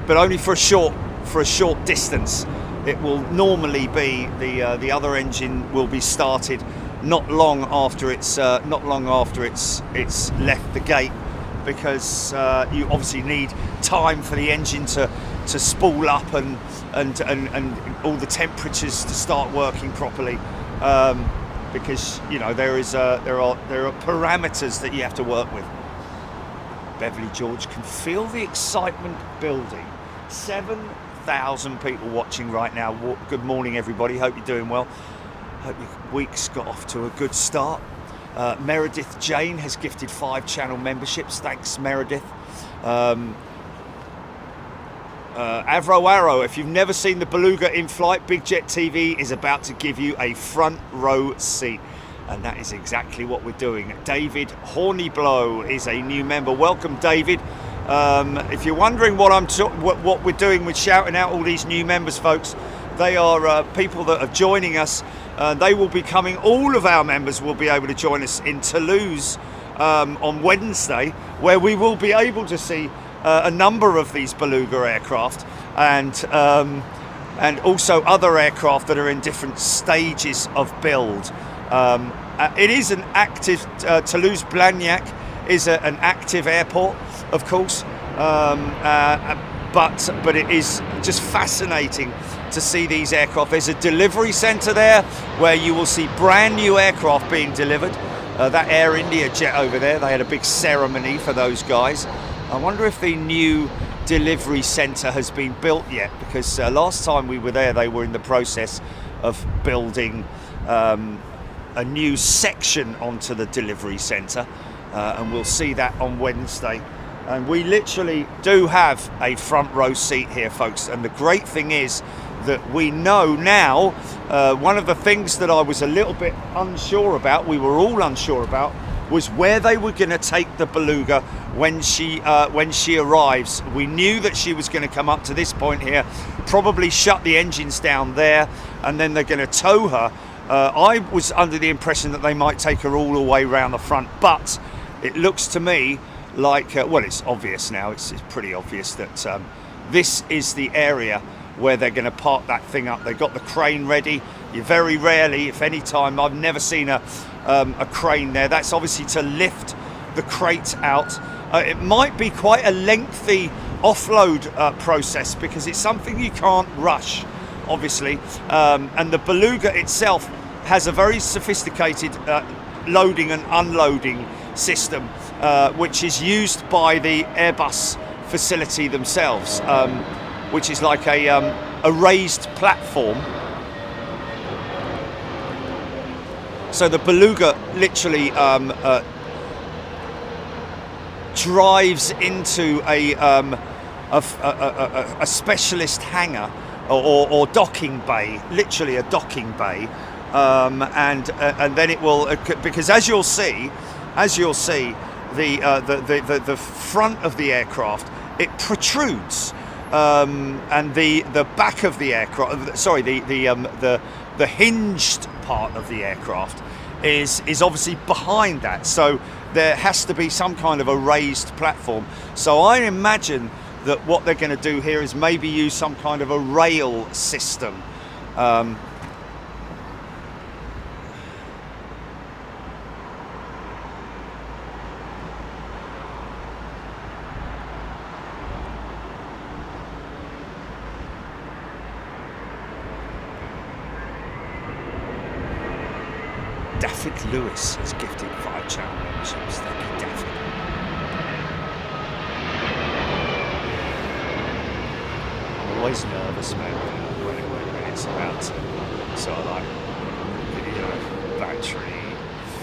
S1: but only for a short distance. It will normally be the other engine will be started not long after it's left the gate, because you obviously need time for the engine to spool up and all the temperatures to start working properly, because you know there are parameters that you have to work with. Beverly George can feel the excitement building. 7,000 people watching right now. Good morning, everybody. Hope you're doing well. Hope your week's got off to a good start. Meredith Jane has gifted 5 channel memberships. Thanks, Meredith. Avro Arrow, if you've never seen the Beluga in flight, Big Jet TV is about to give you a front row seat. And that is exactly what we're doing. David Horniblow is a new member. Welcome, David. If you're wondering what we're doing with shouting out all these new members, folks, they are people that are joining us. They will be coming. All of our members will be able to join us in Toulouse on Wednesday, where we will be able to see a number of these Beluga aircraft and also other aircraft that are in different stages of build. It is an active Toulouse-Blagnac is an active airport, of course, but it is just fascinating to see these aircraft. There's a delivery centre there where you will see brand new aircraft being delivered. That Air India jet over there, they had a big ceremony for those guys. I wonder if the new delivery centre has been built yet, because last time we were there they were in the process of building a new section onto the delivery centre, and we'll see that on Wednesday. And we literally do have a front row seat here, folks, and the great thing is that we know now, one of the things that I was a little bit unsure about, we were all unsure about, was where they were going to take the Beluga when she arrives. We knew that she was going to come up to this point here, probably shut the engines down there, and then they're going to tow her. I was under the impression that they might take her all the way around the front, but it looks to me like, well, it's obvious now, it's pretty obvious that this is the area where they're going to park that thing up. They've got the crane ready. You very rarely, if any time, I've never seen a crane there. That's obviously to lift the crate out. It might be quite a lengthy offload process because it's something you can't rush, obviously. And the Beluga itself has a very sophisticated loading and unloading system, which is used by the Airbus facility themselves, which is like a raised platform. So the Beluga literally drives into a specialist hangar or docking bay, literally a docking bay, and then it will, because as you'll see, the front of the aircraft, it protrudes, and the back of the aircraft, sorry, the hinged part of the aircraft is obviously behind that, so there has to be some kind of a raised platform. So I imagine that what they're going to do here is maybe use some kind of a rail system. Daffyd Lewis has gifted 5 channel memberships. Thank you, Daffyd. I'm always nervous, man, when it's about sort of like, you know, battery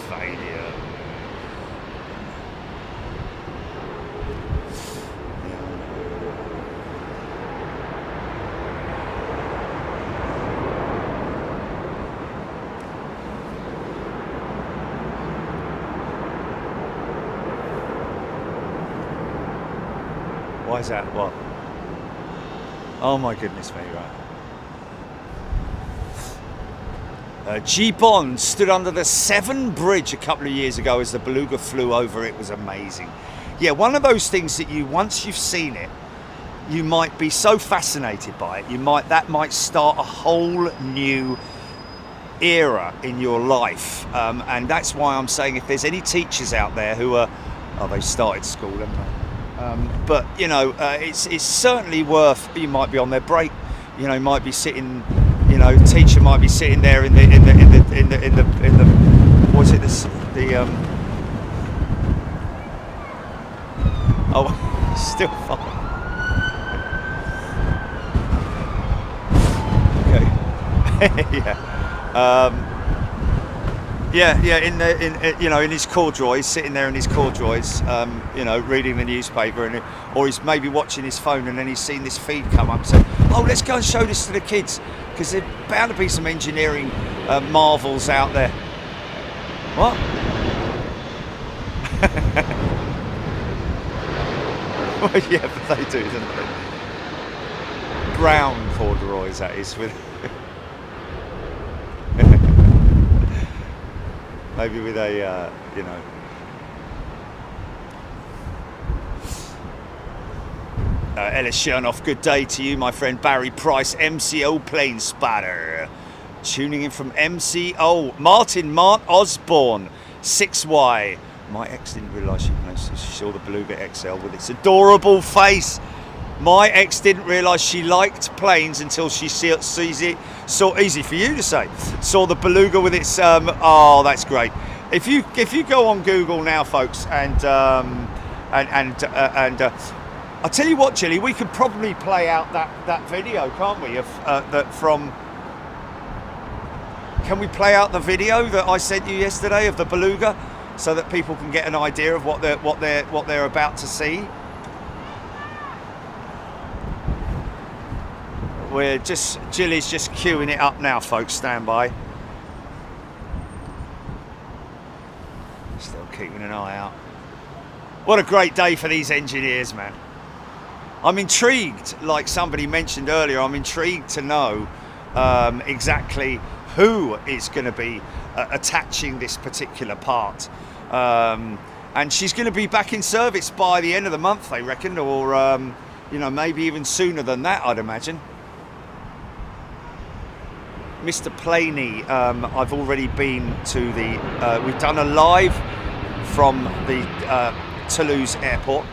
S1: failure. Why is that? What? Oh my goodness me, right. G. Bond stood under the Severn Bridge a couple of years ago as the Beluga flew over. It was amazing. Yeah, one of those things that once you've seen it, you might be so fascinated by it. That might start a whole new era in your life. And that's why I'm saying, if there's any teachers out there who are, they started school, haven't they? But you know, it's certainly worth. You might be on their break. You know, might be sitting. You know, teacher might be sitting there in the what's it? Oh, still fine. Okay. Yeah. In his corduroys, sitting there in his corduroys, you know, reading the newspaper, or he's maybe watching his phone, and then he's seen this feed come up. So, let's go and show this to the kids, because there's bound to be some engineering marvels out there. What? Well, yeah, but they do, don't they? Brown corduroys, that is, with. Maybe with a, you know. Ellis Chernoff, good day to you, my friend. Barry Price, MCO Plane Spotter. Tuning in from MCO. Martin Mart Osborne, 6Y. My ex didn't realise she saw the Beluga XL with its adorable face. My ex didn't realise she liked planes until she sees it. So easy for you to say. Saw the Beluga with its. Oh, that's great. If you go on Google now, folks, and I'll tell you what, Chilly, we could probably play out that video, can't we? Of that from. Can we play out the video that I sent you yesterday of the Beluga, so that people can get an idea of what they're about to see? Jilly's just queuing it up now, folks. Stand by. Still keeping an eye out. What a great day for these engineers, man. I'm intrigued, like somebody mentioned earlier, I'm intrigued to know exactly who is going to be attaching this particular part. And she's going to be back in service by the end of the month, they reckon, or you know, maybe even sooner than that, I'd imagine. Mr. Planey, I've already been to the, we've done a live from the Toulouse Airport,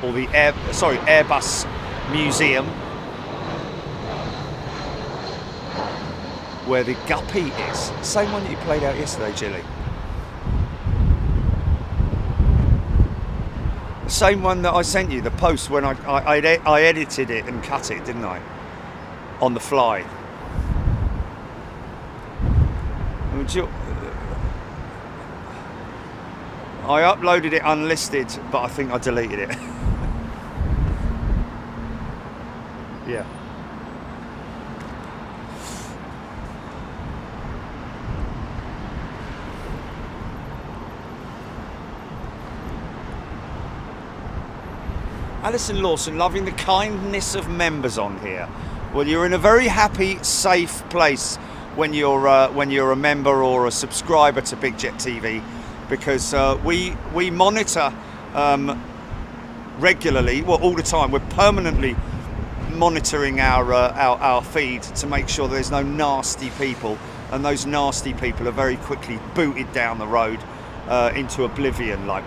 S1: or the Airbus Museum, where the Guppy is. Same one that you played out yesterday, Jilly. Same one that I sent you, the post, when I edited it and cut it, didn't I? On the fly. I uploaded it unlisted, but I think I deleted it. Yeah. Alison Lawson, loving the kindness of members on here. Well, you're in a very happy, safe place when you're a member or a subscriber to Big Jet TV, because we monitor regularly, well, all the time. We're permanently monitoring our feed to make sure there's no nasty people, and those nasty people are very quickly booted down the road into oblivion, like.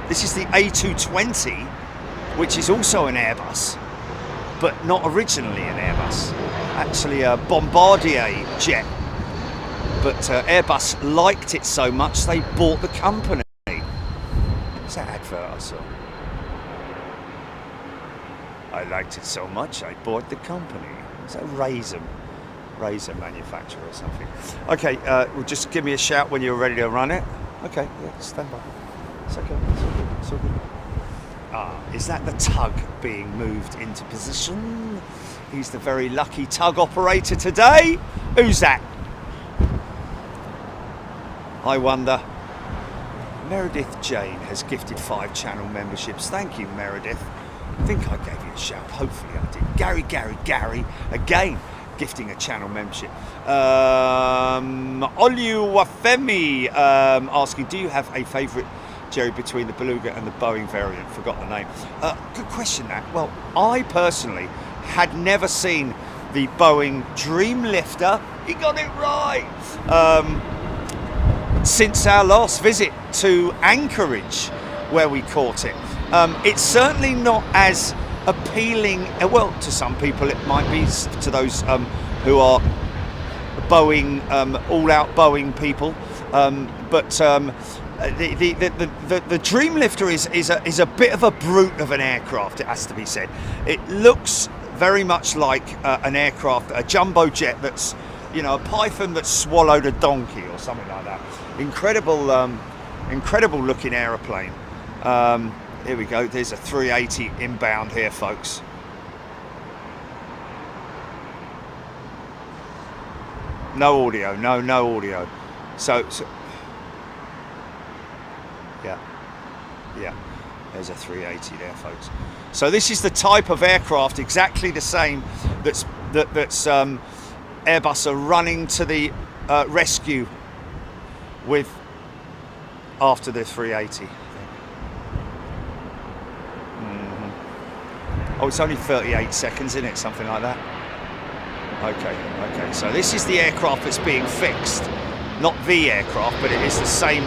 S1: This is the A220, which is also an Airbus, but not originally an Airbus, actually a Bombardier jet. But Airbus liked it so much they bought the company. It's that advert I saw. I liked it so much I bought the company. Is that Razor manufacturer or something? Okay, well, just give me a shout when you're ready to run it. Okay, yeah, stand by. It's okay, it's all good, it's all good. Is that the tug being moved into position? He's the very lucky tug operator today. Who's that? I wonder. Meredith Jane has gifted 5 channel memberships. Thank you, Meredith. I think I gave you a shout. Hopefully I did. Gary, again, gifting a channel membership. Oluwafemi asking, do you have a favourite, Jerry, between the Beluga and the Boeing variant? Forgot the name. Good question, that. Well, I personally had never seen the Boeing Dreamlifter. He got it right. Since our last visit to Anchorage, where we caught it. It's certainly not as appealing, well, to some people it might be, to those who are Boeing, all-out Boeing people, but the Dreamlifter is a bit of a brute of an aircraft, it has to be said. It looks very much like an aircraft, a jumbo jet that's, you know, a python that swallowed a donkey or something like that. Incredible looking aeroplane. Here we go, there's a 380 inbound here, folks. No audio, no audio. So yeah, there's a 380 there, folks. So this is the type of aircraft, exactly the same, that's Airbus are running to the rescue with after the 380. Oh, it's only 38 seconds, isn't it? Something like that. Okay. So this is the aircraft that's being fixed. Not the aircraft, but it is the same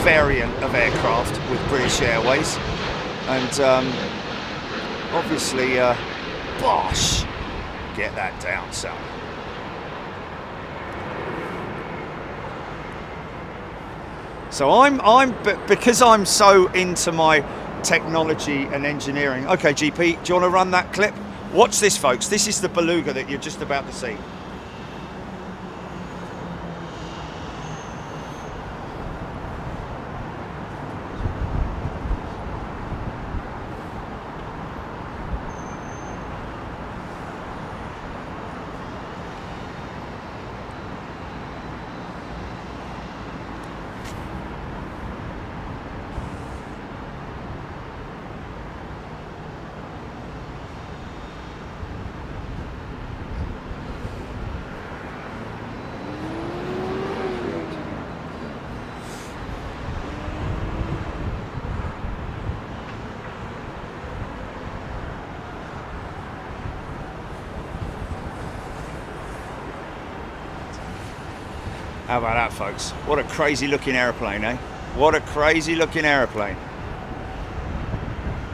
S1: variant of aircraft with British Airways. And obviously, Bosh, get that down, son. So because I'm so into my technology and engineering. Okay, GP, do you want to run that clip? Watch this, folks. This is the Beluga that you're just about to see. How about that, folks? What a crazy looking airplane, eh? What a crazy looking airplane.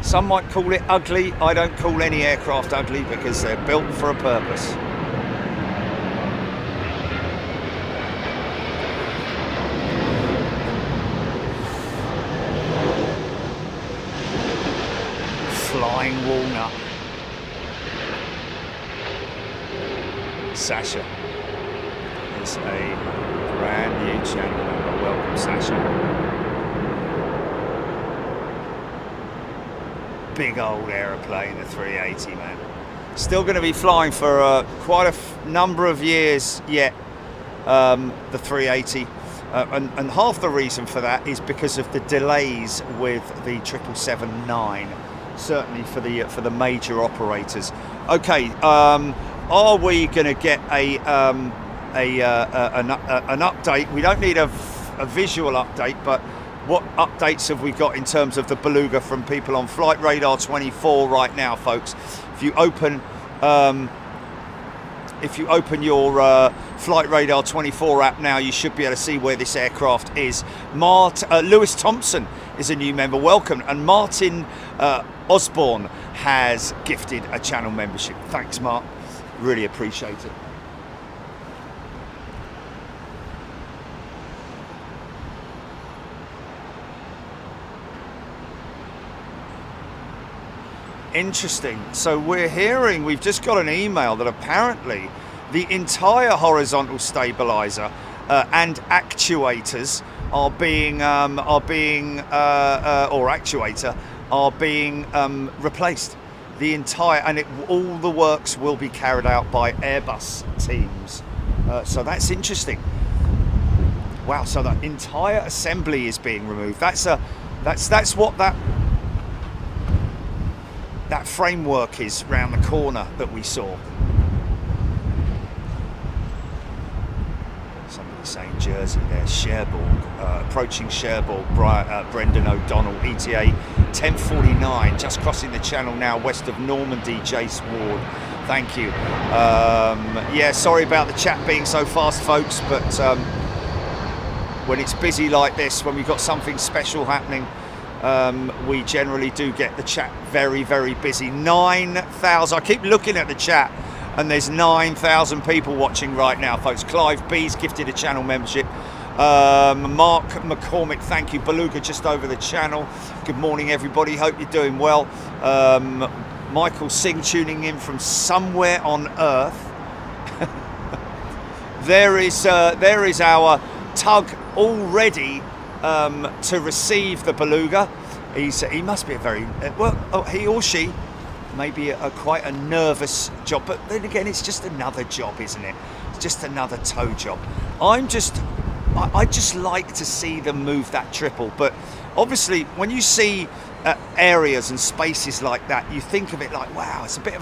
S1: Some might call it ugly. I don't call any aircraft ugly because they're built for a purpose. Flying walnut. Sasha is a brand new channel member. Welcome, Sasha. Big old aeroplane, the 380, man. Still going to be flying for quite a number of years yet, the 380. And half the reason for that is because of the delays with the 777-9, certainly for the major operators. Okay, are we going to get an update? We don't need a visual update, but what updates have we got in terms of the Beluga from people on Flight Radar 24 right now, folks? If you open your Flight Radar 24 app now, you should be able to see where this aircraft is. Lewis Thompson is a new member. Welcome. And Martin Osborne has gifted a channel membership. Thanks, Mark. Really appreciate it. Interesting. So we've just got an email that apparently the entire horizontal stabilizer and actuators are being replaced. The entire, and all the works will be carried out by Airbus teams. So that's interesting. Wow. So the entire assembly is being removed. That's what that framework is round the corner that we saw. Somebody saying Jersey there, Cherbourg, approaching Cherbourg, Brendan O'Donnell, ETA 1049, just crossing the channel now, west of Normandy, Jace Ward. Thank you. Yeah, sorry about the chat being so fast, folks, but when it's busy like this, when we've got something special happening, we generally do get the chat very, very busy. 9,000. I keep looking at the chat and there's 9,000 people watching right now, folks. Clive B's gifted a channel membership. Mark McCormick, thank you. Beluga just over the channel. Good morning, everybody. Hope you're doing well. Michael Singh tuning in from somewhere on Earth. There is our tug already to receive the Beluga. He must be a very he or she may be quite a nervous job, but then again, it's just another job, isn't it? It's just another tow job. I just like to see them move that triple, but obviously when you see areas and spaces like that, you think of it like, wow, it's a bit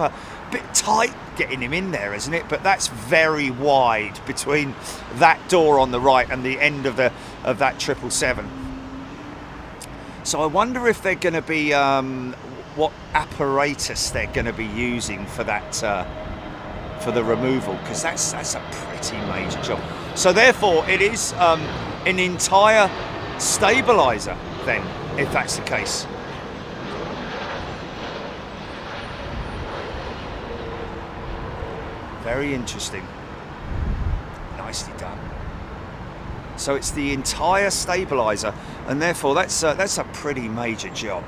S1: tight getting him in there, isn't it? But that's very wide between that door on the right and the end of that 777. So I wonder if they're going to be what apparatus they're going to be using for that for the removal, because that's a pretty major job. So therefore it is an entire stabilizer then, if that's the case. Very interesting. Nicely done. So it's the entire stabilizer, and therefore that's a pretty major job.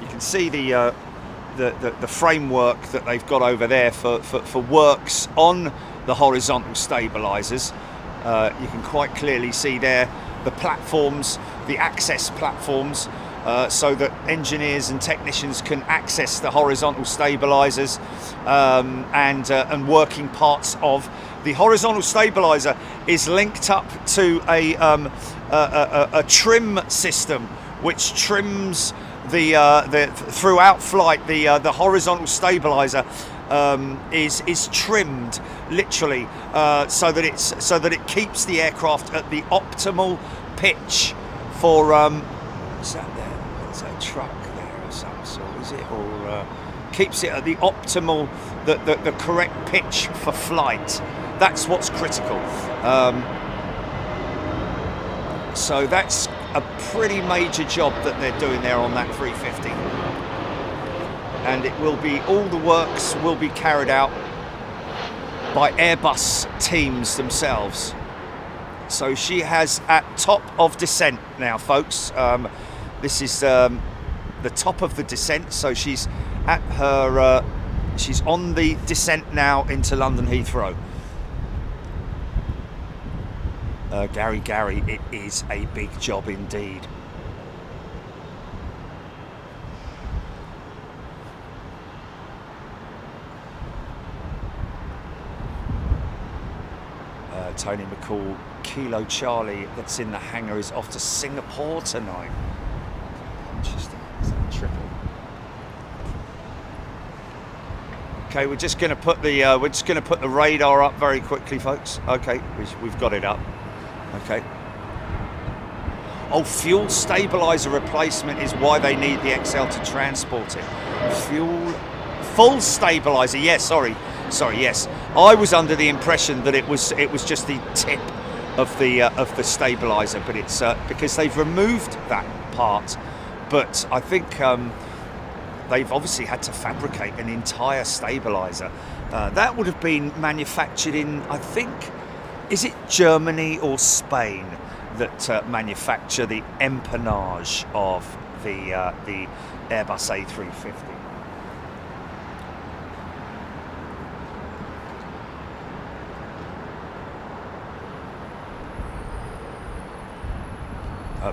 S1: You can see the framework that they've got over there for works on the horizontal stabilizers. You can quite clearly see there the platforms, the access platforms, so that engineers and technicians can access the horizontal stabilizers and working parts of the horizontal stabilizer is linked up to a trim system which trims the throughout flight. The horizontal stabilizer is trimmed literally so that it keeps the aircraft at the optimal pitch for what's that there? Is that a truck there of some sort, is it? Or keeps it at the optimal, the correct pitch for flight. That's what's critical. So that's a pretty major job that they're doing there on that 350. And it will be, all the works will be carried out by Airbus teams themselves. So she has at top of descent now, folks. This is the top of the descent. So she's at her, she's on the descent now into London Heathrow. Gary, it is a big job indeed. Tony McCall, Kilo Charlie, that's in the hangar, is off to Singapore tonight. Interesting. Is that a triple? Okay, we're just going to put the radar up very quickly, folks. Okay, we've got it up. Okay. Oh, fuel stabilizer replacement is why they need the XL to transport it. Full stabilizer. Yes, sorry, yes. I was under the impression that it was just the tip of the stabilizer, but it's because they've removed that part. But I think they've obviously had to fabricate an entire stabilizer. That would have been manufactured in, I think, is it Germany or Spain that manufacture the empennage of the Airbus A350?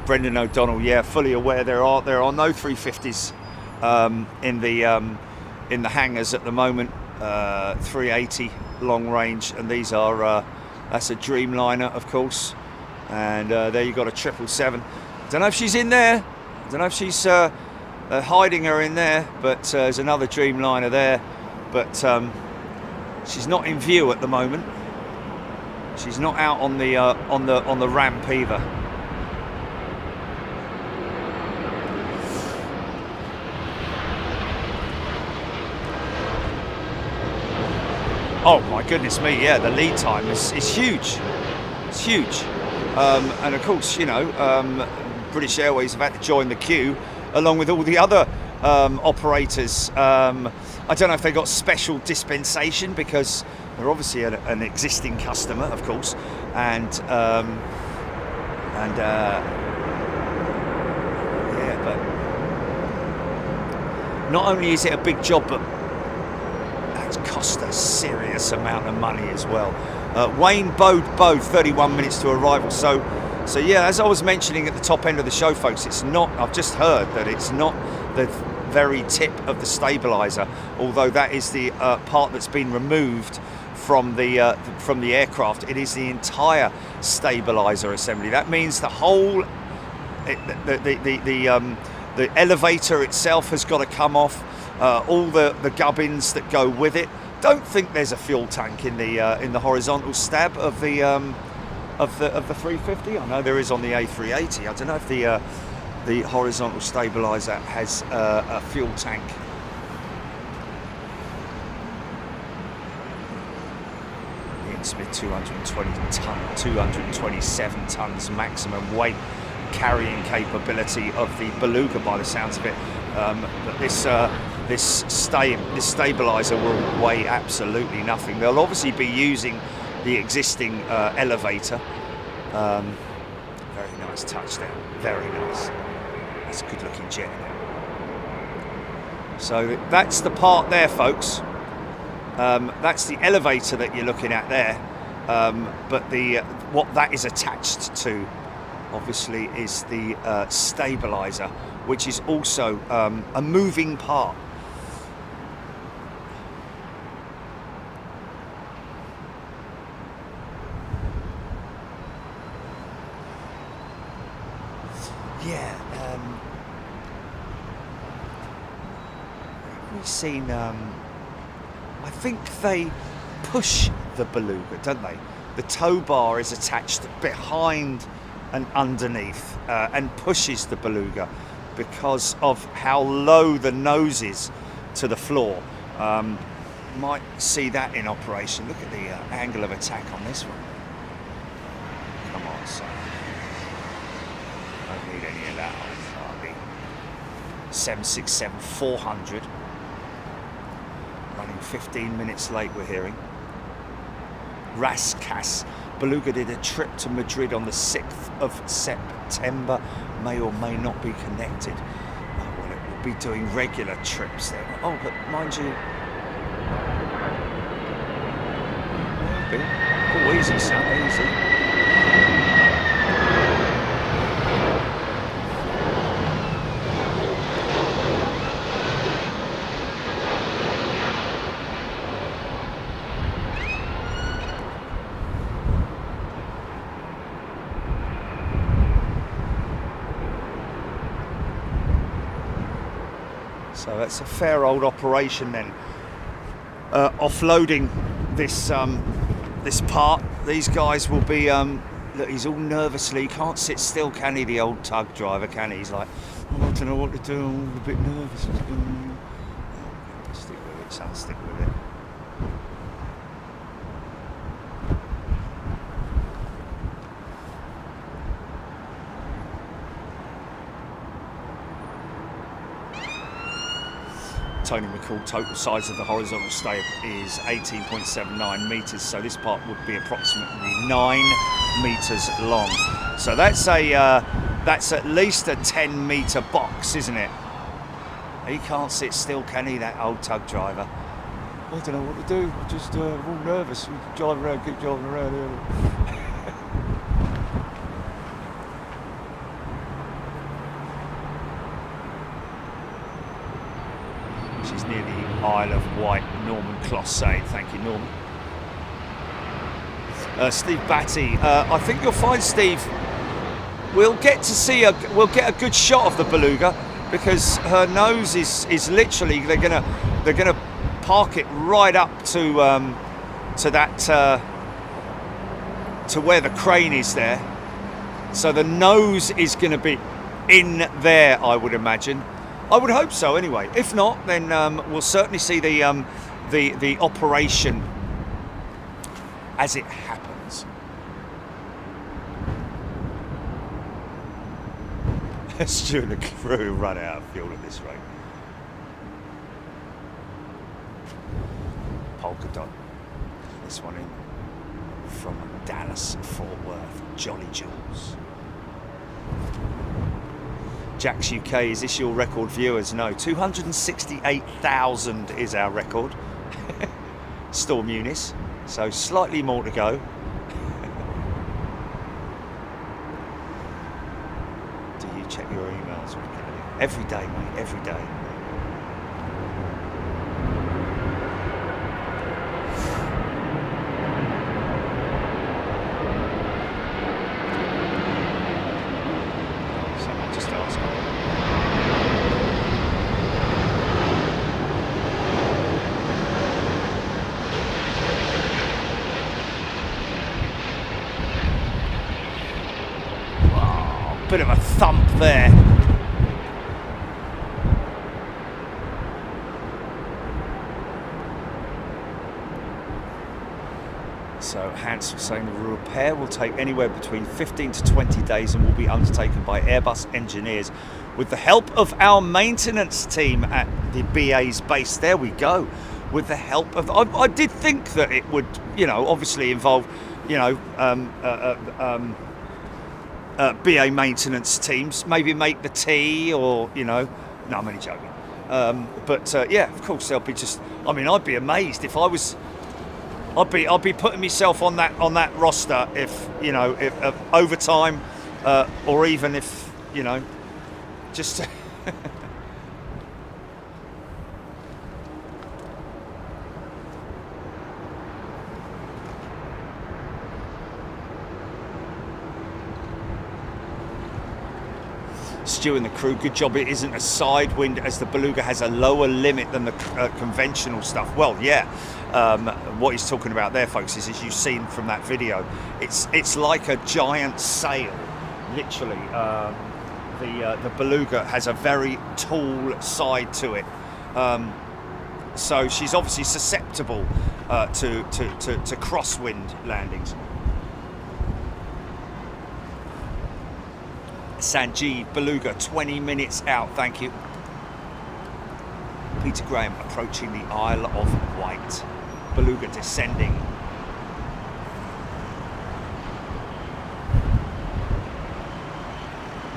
S1: Brendan O'Donnell, yeah, fully aware there are no 350s in the hangars at the moment. 380 long range, and these are that's a Dreamliner, of course, and there you got a 777. Don't know if she's in there. Don't know if she's hiding her in there, but there's another Dreamliner there, but she's not in view at the moment. She's not out on the ramp either. Oh my goodness me, yeah, the lead time is huge. It's huge. And of course, you know, British Airways have had to join the queue along with all the other operators. I don't know if they got special dispensation because they're obviously an existing customer, of course. And yeah, but not only is it a big job, but cost a serious amount of money as well. Wayne Bode, 31 minutes to arrival. So yeah, as I was mentioning at the top end of the show, folks, it's not, I've just heard that it's not the very tip of the stabilizer, although that is the part that's been removed from the aircraft. It is the entire stabilizer assembly. That means the whole the elevator itself has got to come off. All the gubbins that go with it. Don't think there's a fuel tank in the horizontal stab of the 350. I know there is on the A380. I don't know if the horizontal stabilizer has a fuel tank. Ian Smith, 227 tons maximum weight carrying capability of the Beluga, by the sounds of it. But this stabilizer will weigh absolutely nothing. They'll obviously be using the existing elevator. Very nice touchdown. Very nice. That's a good looking jet. So that's the part there, folks. That's the elevator that you're looking at there. But what that is attached to, obviously, is the stabilizer, which is also a moving part. Yeah, we've seen, I think they push the Beluga, don't they? The tow bar is attached behind and underneath and pushes the Beluga because of how low the nose is to the floor. might see that in operation. Look at the angle of attack on this one. Come on, son. Don't need any of that. I'll be 767-400. Running 15 minutes late, we're hearing. Rascas. Beluga did a trip to Madrid on the 6th of September. May or may not be connected. Oh, well, it will be doing regular trips then. Oh, but mind you... Oh, easy, son, easy. So that's a fair old operation then. Offloading this this part. These guys will be. Look, he's all nervously. He can't sit still, can he? The old tug driver, can he? He's like, oh, I don't know what to do. I'm a bit nervous. Stick with it, son. Stick with it. Tony McCall, total size of the horizontal stay is 18.79 metres, so this part would be approximately 9 metres long. So that's at least a 10-metre box, isn't it? He can't sit still, can he, that old tug driver? I don't know what to do, just all nervous. We drive around, keep driving around here. She's near the Isle of Wight. Norman Kloss saying, thank you, Norman. Steve Batty, I think you'll find, Steve, we'll get a good shot of the Beluga because her nose is literally, they're gonna park it right up to that to where the crane is there. So the nose is going to be in there, I would imagine. I would hope so, anyway. If not, then we'll certainly see the operation as it happens. Stu and the crew run out of fuel at this rate. Polka dot. This one in from Dallas, Fort Worth. Jolly Jules. Jack's UK, is this your record, viewers? No, 268,000 is our record. Storm Eunice, so slightly more to go. Do you check your emails regularly? Every day, mate, every day. Bit of a thump there. So Hans was saying the repair will take anywhere between 15 to 20 days and will be undertaken by Airbus engineers with the help of our maintenance team at the BA's base. There we go. With the help of, I did think that it would, obviously involve, BA maintenance teams, maybe make the tea or, no, I'm only joking. Yeah, of course they'll be just, I'd be amazed if I was, I'd be putting myself on that roster if, if overtime, or even if, just Stu and the crew, good job it isn't a side wind as the Beluga has a lower limit than the conventional stuff. Well, yeah, what he's talking about there, folks, is as you've seen from that video, it's like a giant sail, literally. The Beluga has a very tall side to it. So she's obviously susceptible to crosswind landings. Sanjeev Beluga, 20 minutes out, thank you. Peter Graham approaching the Isle of Wight. Beluga descending.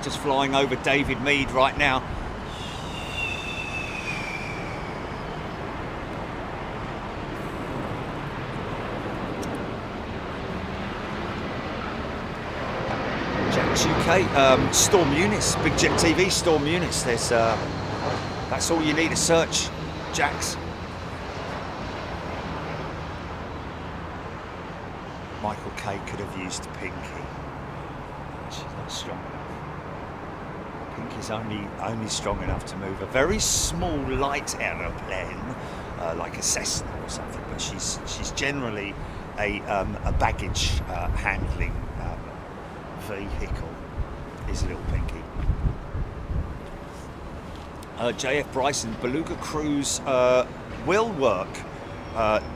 S1: Just flying over David Mead right now. Jack's UK, Storm Eunice, Big Jet TV, Storm Eunice. There's, that's all you need to search, Jack's. Michael K could have used Pinky. She's not strong enough. Pinky's only strong enough to move a very small light aeroplane, like a Cessna or something. But she's generally a baggage handling vehicle. Is little Pinky. JF Bryson, Beluga crews will work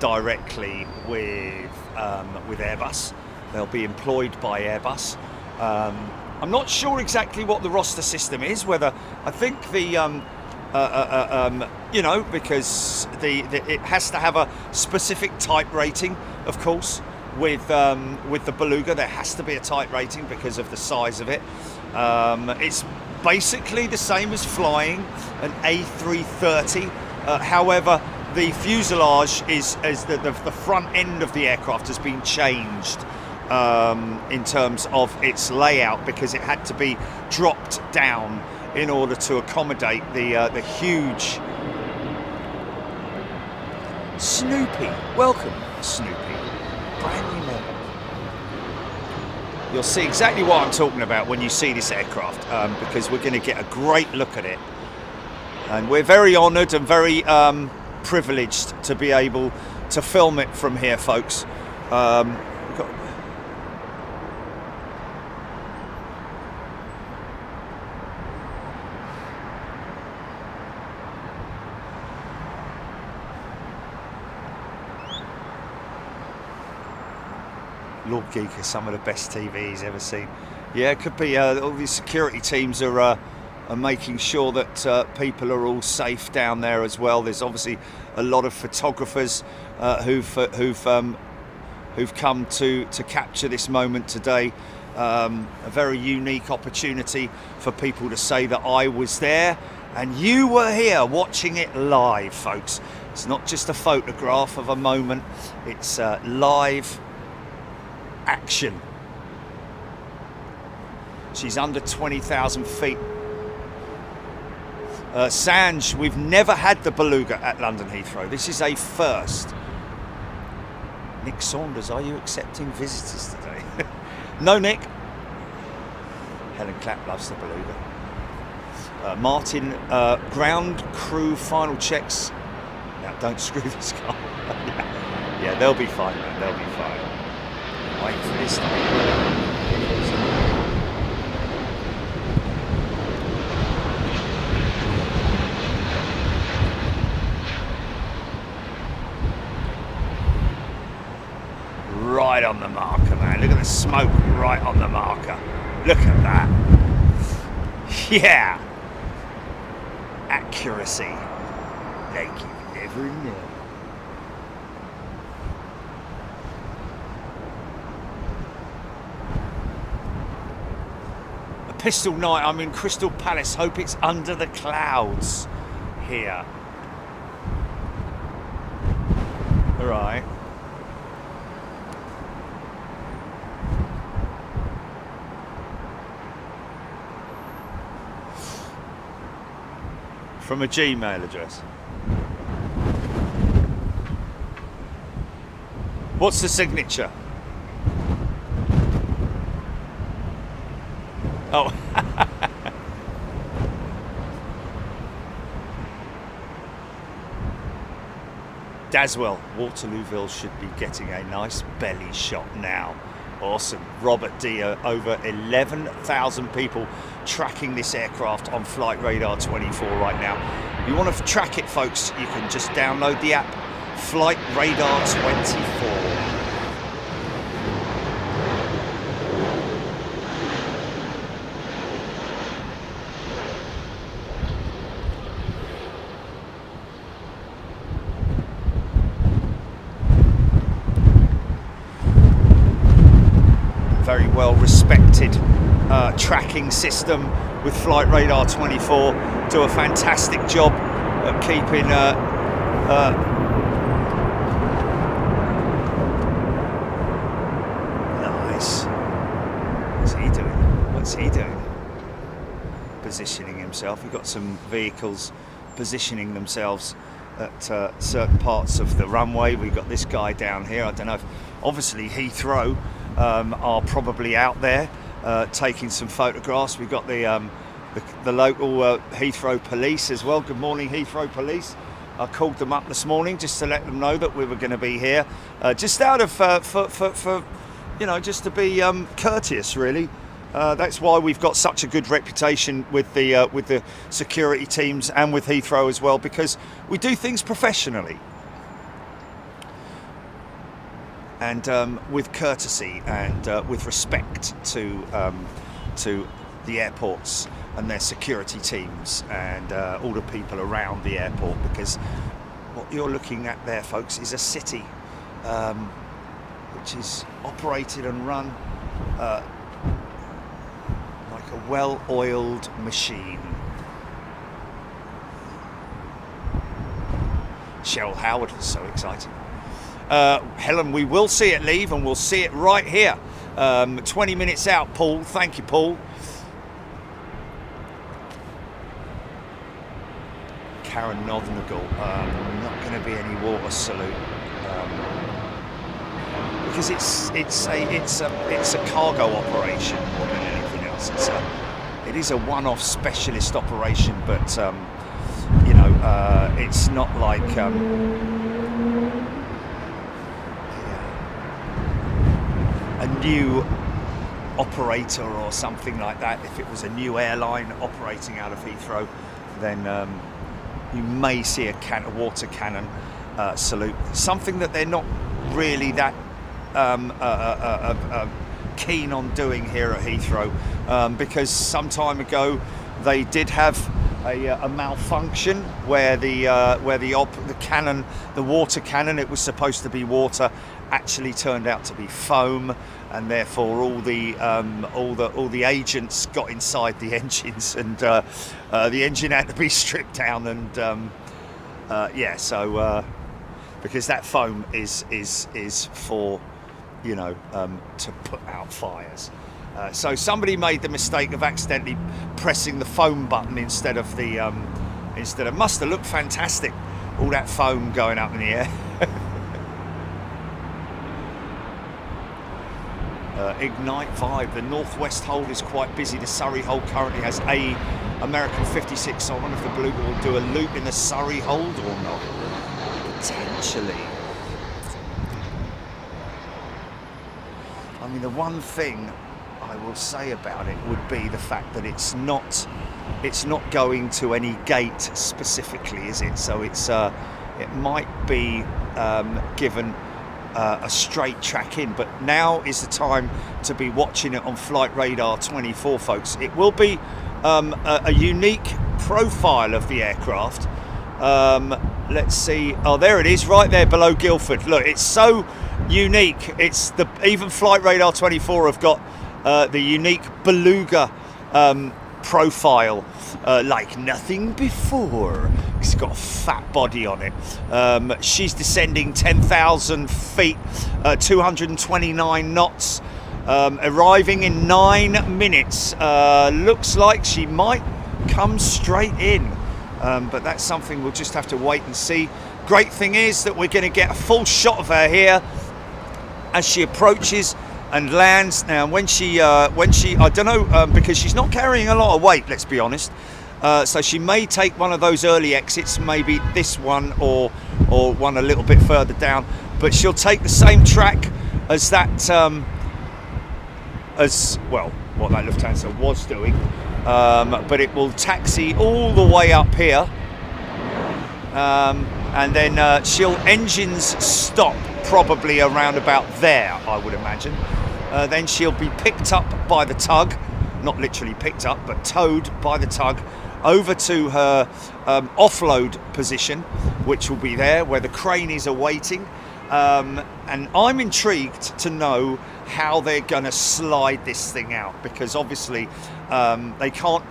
S1: directly with Airbus. They'll be employed by Airbus. I'm not sure exactly what the roster system is. Whether I think the you know, because it has to have a specific type rating, of course. With the Beluga, there has to be a type rating because of the size of it. It's basically the same as flying an A330. However, the fuselage is the front end of the aircraft has been changed in terms of its layout because it had to be dropped down in order to accommodate the huge Snoopy. Welcome, Snoopy. Brand new member. You'll see exactly what I'm talking about when you see this aircraft, because we're going to get a great look at it, and we're very honoured and very privileged to be able to film it from here, folks. Lord Geek is some of the best TV he's ever seen. Yeah, it could be. All these security teams are making sure that people are all safe down there as well. There's obviously a lot of photographers who've come to capture this moment today. A very unique opportunity for people to say that I was there and you were here watching it live, folks. It's not just a photograph of a moment, it's live action. She's under 20,000 feet. Sanj, we've never had the Beluga at London Heathrow. This is a first. Nick Saunders, are you accepting visitors today? No, Nick. Helen Clapp loves the Beluga. Martin, ground crew final checks. Now, don't screw this car. Yeah, they'll be fine, man. They'll be fine. Wait for this thing. Right on the marker, man. Look at the smoke right on the marker. Look at that. Yeah. Accuracy. Like you never know. A pistol night. I'm in Crystal Palace. Hope it's under the clouds here. All right. From a Gmail address. What's the signature? Oh. Daswell, Waterlooville should be getting a nice belly shot now. Awesome. Robert D, over 11,000 people tracking this aircraft on Flight Radar 24 right now. you want to track it, folks, you can just download the app Flight Radar 24. Very well respected tracking system with Flight Radar 24. Do a fantastic job at keeping nice. What's he doing? Positioning himself. We've got some vehicles positioning themselves at certain parts of the runway. We've got this guy down here. I don't know if, obviously Heathrow are probably out there taking some photographs. We've got the local Heathrow police as well. Good morning, Heathrow police. I called them up this morning just to let them know that we were going to be here, just out of for you know, just to be courteous, really. That's why we've got such a good reputation with the security teams and with Heathrow as well, because we do things professionally and with courtesy and with respect to the airports and their security teams and all the people around the airport, because what you're looking at there, folks, is a city which is operated and run like a well-oiled machine. Cheryl Howard was so exciting. Helen, we will see it leave, and we'll see it right here. 20 minutes out, Paul. Thank you, Paul. Karen Nothnagel. Not going to be any water salute because it's a cargo operation more than anything else. It is a one-off specialist operation, but you know, it's not like a new operator or something like that. If it was a new airline operating out of Heathrow, then you may see a water cannon salute. Something that they're not really that keen on doing here at Heathrow, because some time ago they did have a malfunction where the cannon, the water cannon, it was supposed to be water, actually turned out to be foam, and therefore all the agents got inside the engines, and the engine had to be stripped down, and yeah, so because that foam is for, you know, to put out fires. So somebody made the mistake of accidentally pressing the foam button instead of must have looked fantastic, all that foam going up in the air. Ignite vibe. The northwest hold is quite busy. The Surrey hold currently has a American 56. So I wonder if the Beluga will do a loop in the Surrey hold or not. Potentially. I mean, the one thing I will say about it would be the fact that it's not going to any gate specifically, is it? So it might be given a straight track in, but now is the time to be watching it on Flight Radar 24, folks. It will be a unique profile of the aircraft. Let's see. Oh, there it is, right there below Guildford. Look, it's so unique. It's even Flight Radar 24 have got the unique Beluga profile like nothing before. It's got a fat body on it. She's descending 10,000 feet, 229 knots, arriving in 9 minutes. Looks like she might come straight in, but that's something we'll just have to wait and see. Great thing is that we're going to get a full shot of her here as she approaches and lands. Now when she I don't know, because she's not carrying a lot of weight, let's be honest, so she may take one of those early exits, maybe this one or one a little bit further down, but she'll take the same track as that as well what that Lufthansa was doing, but it will taxi all the way up here and then engines stop probably around about there, I would imagine. Then she'll be picked up by the tug, not literally picked up, but towed by the tug over to her offload position, which will be there where the crane is awaiting. And I'm intrigued to know how they're going to slide this thing out, because obviously they can't.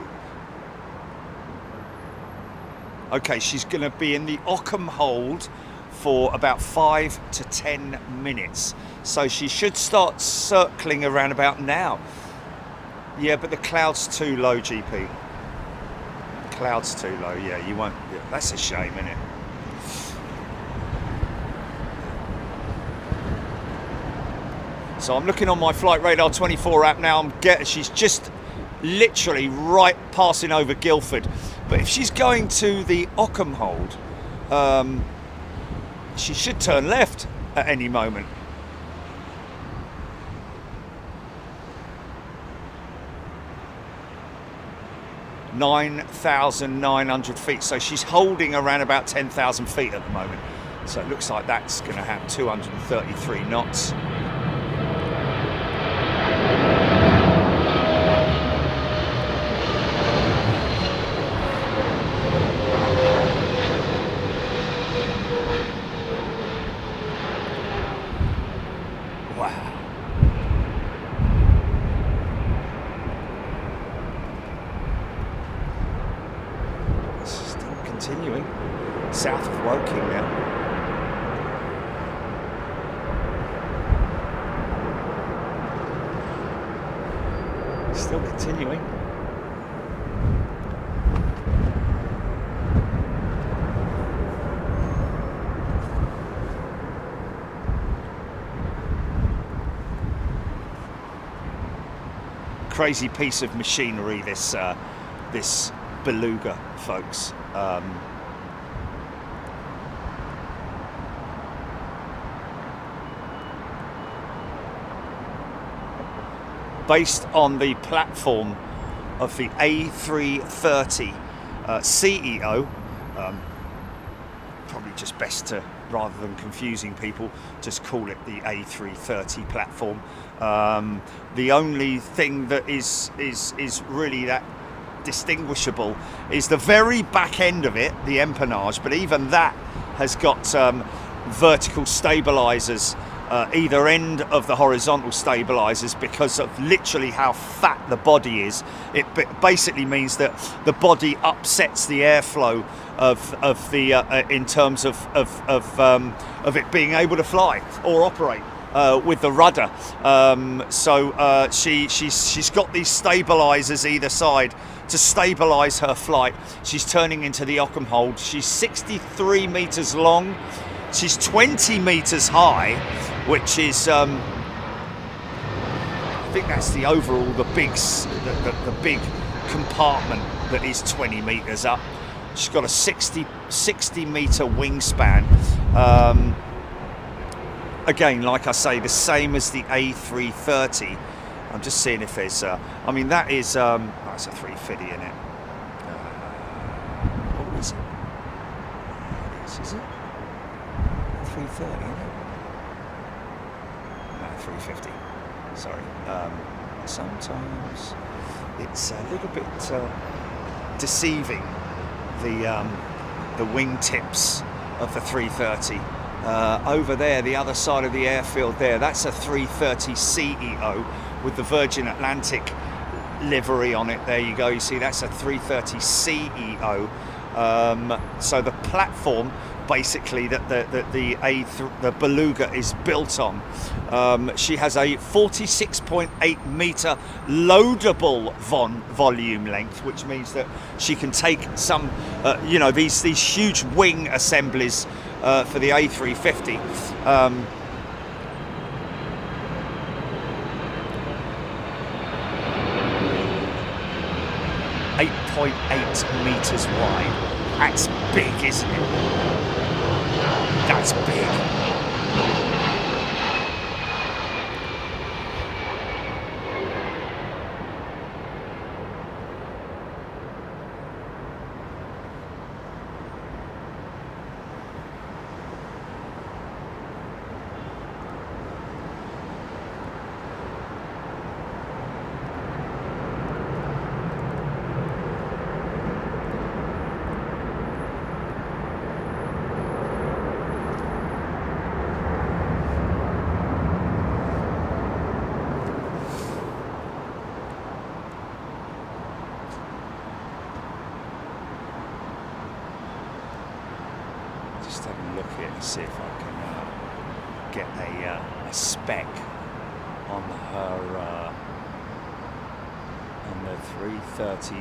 S1: Okay, she's going to be in the Ockham hold for about 5 to 10 minutes. So she should start circling around about now. Yeah, but the cloud's too low, GP. Cloud's too low, yeah, you won't. Yeah, that's a shame, isn't it? So I'm looking on my Flight Radar 24 app now. She's just literally right passing over Guildford. But if she's going to the Ockham hold, she should turn left at any moment. (9,900 feet). So she's holding around about 10,000 feet at the moment. So it looks like that's going to have 233 knots. Continuing south of Woking now. Still continuing. Crazy piece of machinery, this this Beluga, folks. Based on the platform of the A330 CEO, probably just best to, rather than confusing people, just call it the A330 platform. The only thing that is really that distinguishable is the very back end of it, the empennage, but even that has got vertical stabilizers either end of the horizontal stabilizers, because of literally how fat the body is. It basically means that the body upsets the airflow of the in terms of it being able to fly or operate with the rudder. So she's got these stabilizers either side to stabilize her flight. She's turning into the Ockham hold. She's 63 meters long. She's 20 meters high, which is I think that's the overall, the big compartment that is 20 meters up. She's got a 60 meter wingspan. Again, like I say, the same as the A330. I'm just seeing if there's I mean, that is that's a 350 in it. What is it? Is it 330, isn't it? No, 350. Sorry. Sometimes it's a little bit deceiving, the wingtips of the 330. Over there, the other side of the airfield there, that's a 330 CEO with the Virgin Atlantic livery on it. There you go. You see, that's a 330 CEO. So the platform, basically, that the Beluga is built on, she has a 46.8 meter loadable volume length, which means that she can take some, these huge wing assemblies for the A350. 8.8 meters wide. That's big, isn't it? That's big. See if I can get a spec on her on the 330.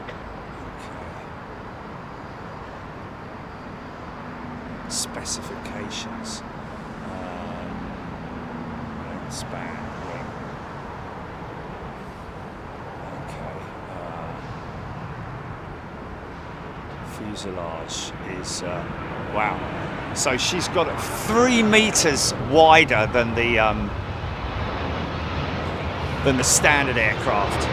S1: Okay. Specifications. Span wing. Okay. Fuselage is wow. So she's got it 3 meters wider than the standard aircraft.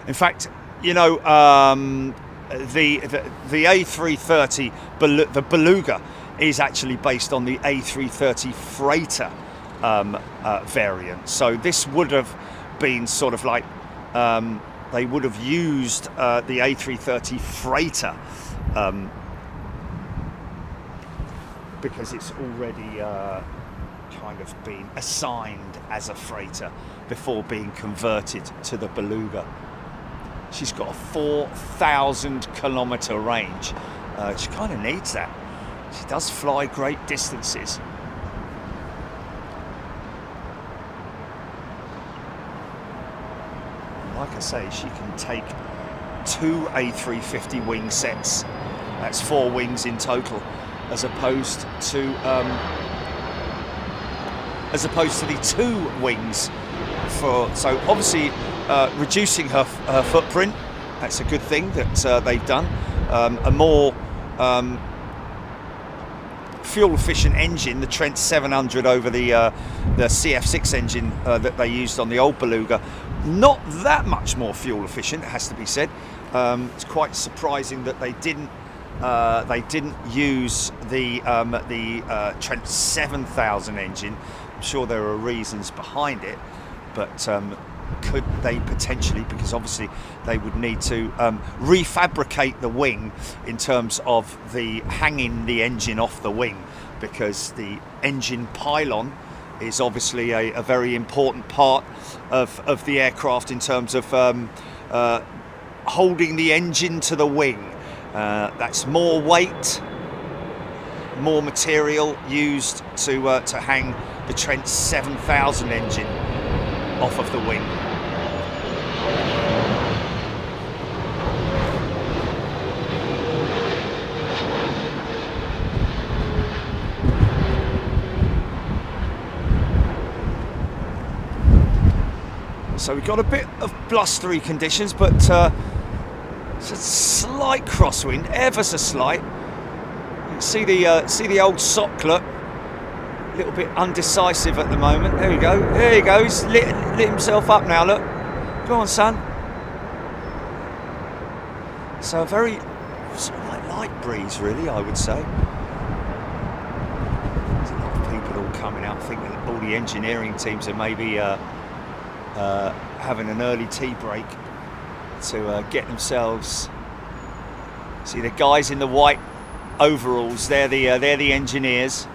S1: In fact, you know, the A330, the Beluga, is actually based on the A330 freighter variant. So this would have been sort of like they would have used the A330 freighter because it's already kind of been assigned as a freighter before being converted to the Beluga. She's got a 4,000 kilometre range. She kind of needs that. She does fly great distances. And like I say, she can take 2 A350 wing sets. That's 4 wings in total, as opposed to the 2 wings. So obviously reducing her footprint. That's a good thing that they've done. A more fuel efficient engine, the Trent 700 over the CF6 engine that they used on the old Beluga. Not that much more fuel efficient, it has to be said. It's quite surprising that they didn't use the Trent 7000 engine. I'm sure there are reasons behind it, but could they potentially, because obviously they would need to refabricate the wing in terms of the hanging the engine off the wing, because the engine pylon is obviously a very important part of the aircraft in terms of holding the engine to the wing. That's more weight, more material used to hang the Trent 7000 engine off of the wing. So we've got a bit of blustery conditions, but it's a slight crosswind, ever so slight. You can see the old socklet, a little bit undecisive at the moment. There we go. There he goes. Lit himself up now. Look. Go on, son. So a very sort of like light breeze, really, I would say. There's a lot of people all coming out. I think that all the engineering teams are maybe having an early tea break to get themselves. See the guys in the white overalls. They're the engineers.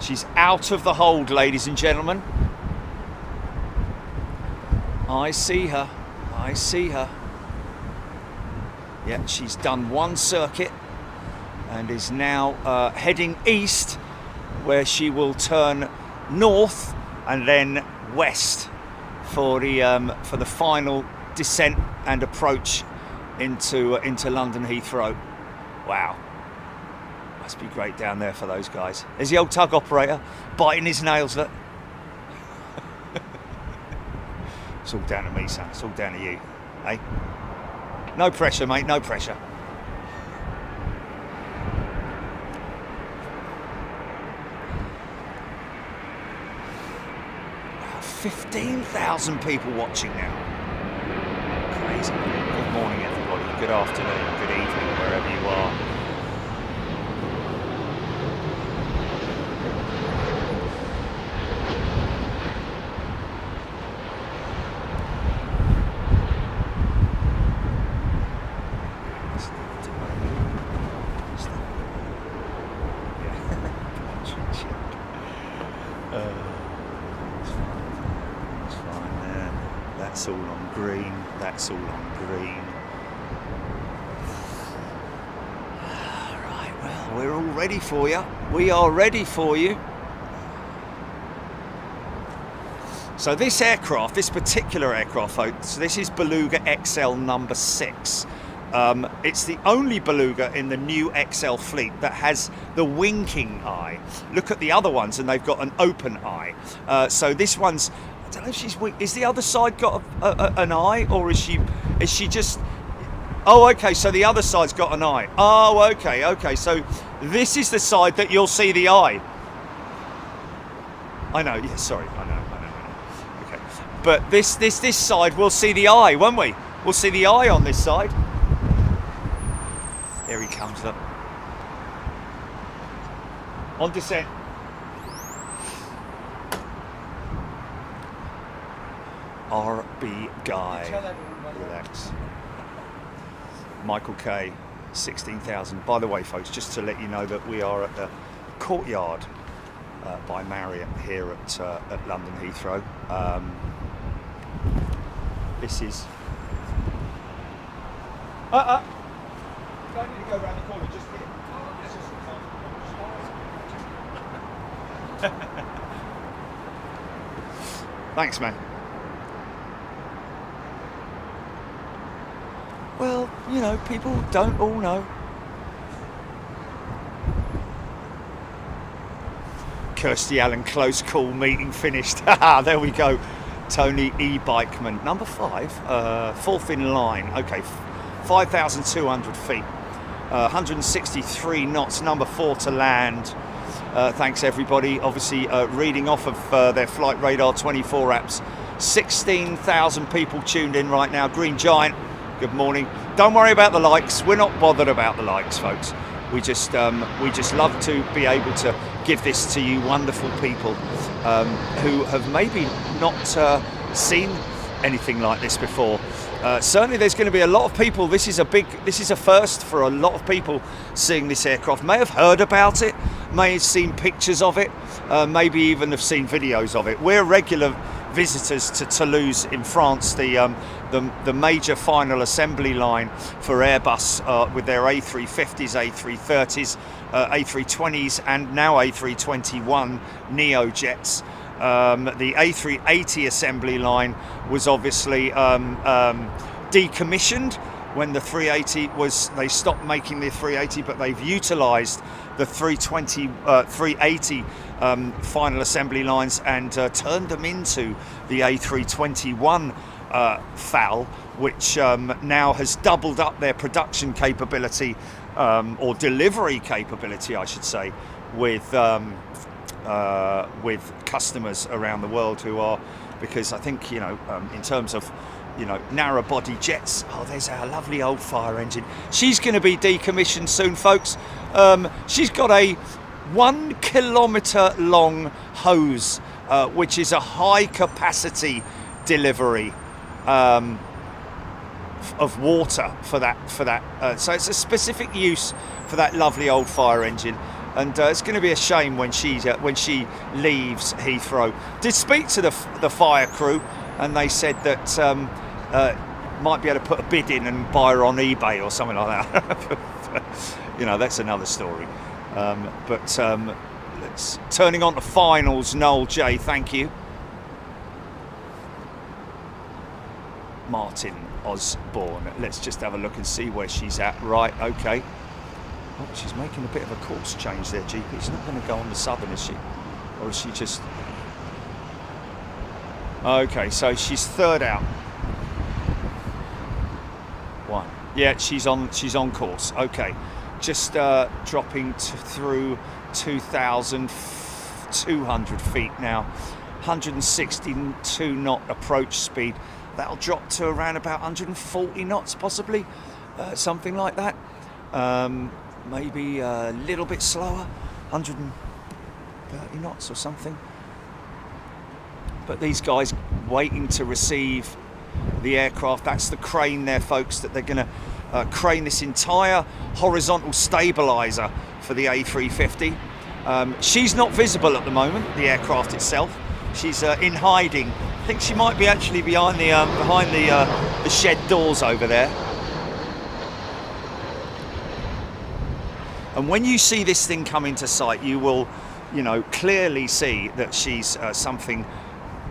S1: She's out of the hold, ladies and gentlemen. I see her. I see her. Yeah, she's done one circuit and is now heading east, where she will turn north and then west for the final descent and approach into London Heathrow. Wow. Must be great down there for those guys. There's the old tug operator biting his nails. Look. It's all down to me, son. It's all down to you. Hey? No pressure, mate. No pressure. 15,000 people watching now. Crazy. Good morning, everybody. Good afternoon. Good evening, wherever you are. That's all on green. Right, well, we're all ready for you. We are ready for you. So this aircraft, this particular aircraft, folks, this is Beluga XL number 6. It's the only Beluga in the new XL fleet that has the winking eye. Look at the other ones, and they've got an open eye. So this one's, I don't know if she's, is the other side got an eye, or is she just, oh, okay, so the other side's got an eye. Oh, okay, so this is the side that you'll see the eye. I know, yeah, sorry, I know. Okay, but this side, we'll see the eye, won't we? We'll see the eye on this side. Here he comes, look. On descent. RB Guy. Relax. Michael K. 16,000. By the way, folks, just to let you know that we are at the Courtyard by Marriott here at London Heathrow. This is... Don't need to go around the corner, just here. Thanks, man. Well, you know, people don't all know. Kirsty Allen, close call, meeting finished. There we go. Tony E. Bikeman, number 5, fourth in line. Okay, 5,200 feet. 163 knots, number 4 to land. Thanks everybody. Obviously reading off of their Flight Radar 24 apps. 16,000 people tuned in right now. Green Giant, good morning. Don't worry about the likes. We're not bothered about the likes, folks. We just love to be able to give this to you wonderful people who have maybe not seen anything like this before. Certainly there's going to be a lot of people. This is a first for a lot of people seeing this aircraft. May have heard about it, may have seen pictures of it, maybe even have seen videos of it. We're regular visitors to Toulouse in France, the major final assembly line for Airbus with their A350s, A330s, A320s and now A321 neo jets. The A380 assembly line was obviously decommissioned when the 380 they stopped making the 380, but they've utilised the 380 final assembly lines and turned them into the A321 FAL, which now has doubled up their production capability or delivery capability, I should say, with customers around the world who are, because I think, you know, in terms of, you know, narrow body jets, oh, there's our lovely old fire engine. She's going to be decommissioned soon, folks. She's got a 1 kilometre long hose, which is a high capacity delivery of water for that. So it's a specific use for that lovely old fire engine. And it's going to be a shame when she leaves Heathrow. Did speak to the fire crew, and they said that might be able to put a bid in and buy her on eBay or something like that. You know, that's another story. Let's turning on to finals. Noel J, thank you. Martin Osborne. Let's just have a look and see where she's at. Right, okay. Oh, she's making a bit of a course change there, GP. She's not going to go on the southern, is she? Or is she just... Okay, so she's third out. 1. Yeah, she's on course. Okay, just dropping through 2,200 feet now. 162 knot approach speed. That'll drop to around about 140 knots, possibly, something like that. Maybe a little bit slower, 130 knots or something. But these guys waiting to receive the aircraft. That's the crane there, folks, that they're going to crane this entire horizontal stabilizer for the A350. She's not visible at the moment, the aircraft itself. She's in hiding think she might be actually behind the shed doors over there. And when you see this thing come into sight, you will, you know, clearly see that she's something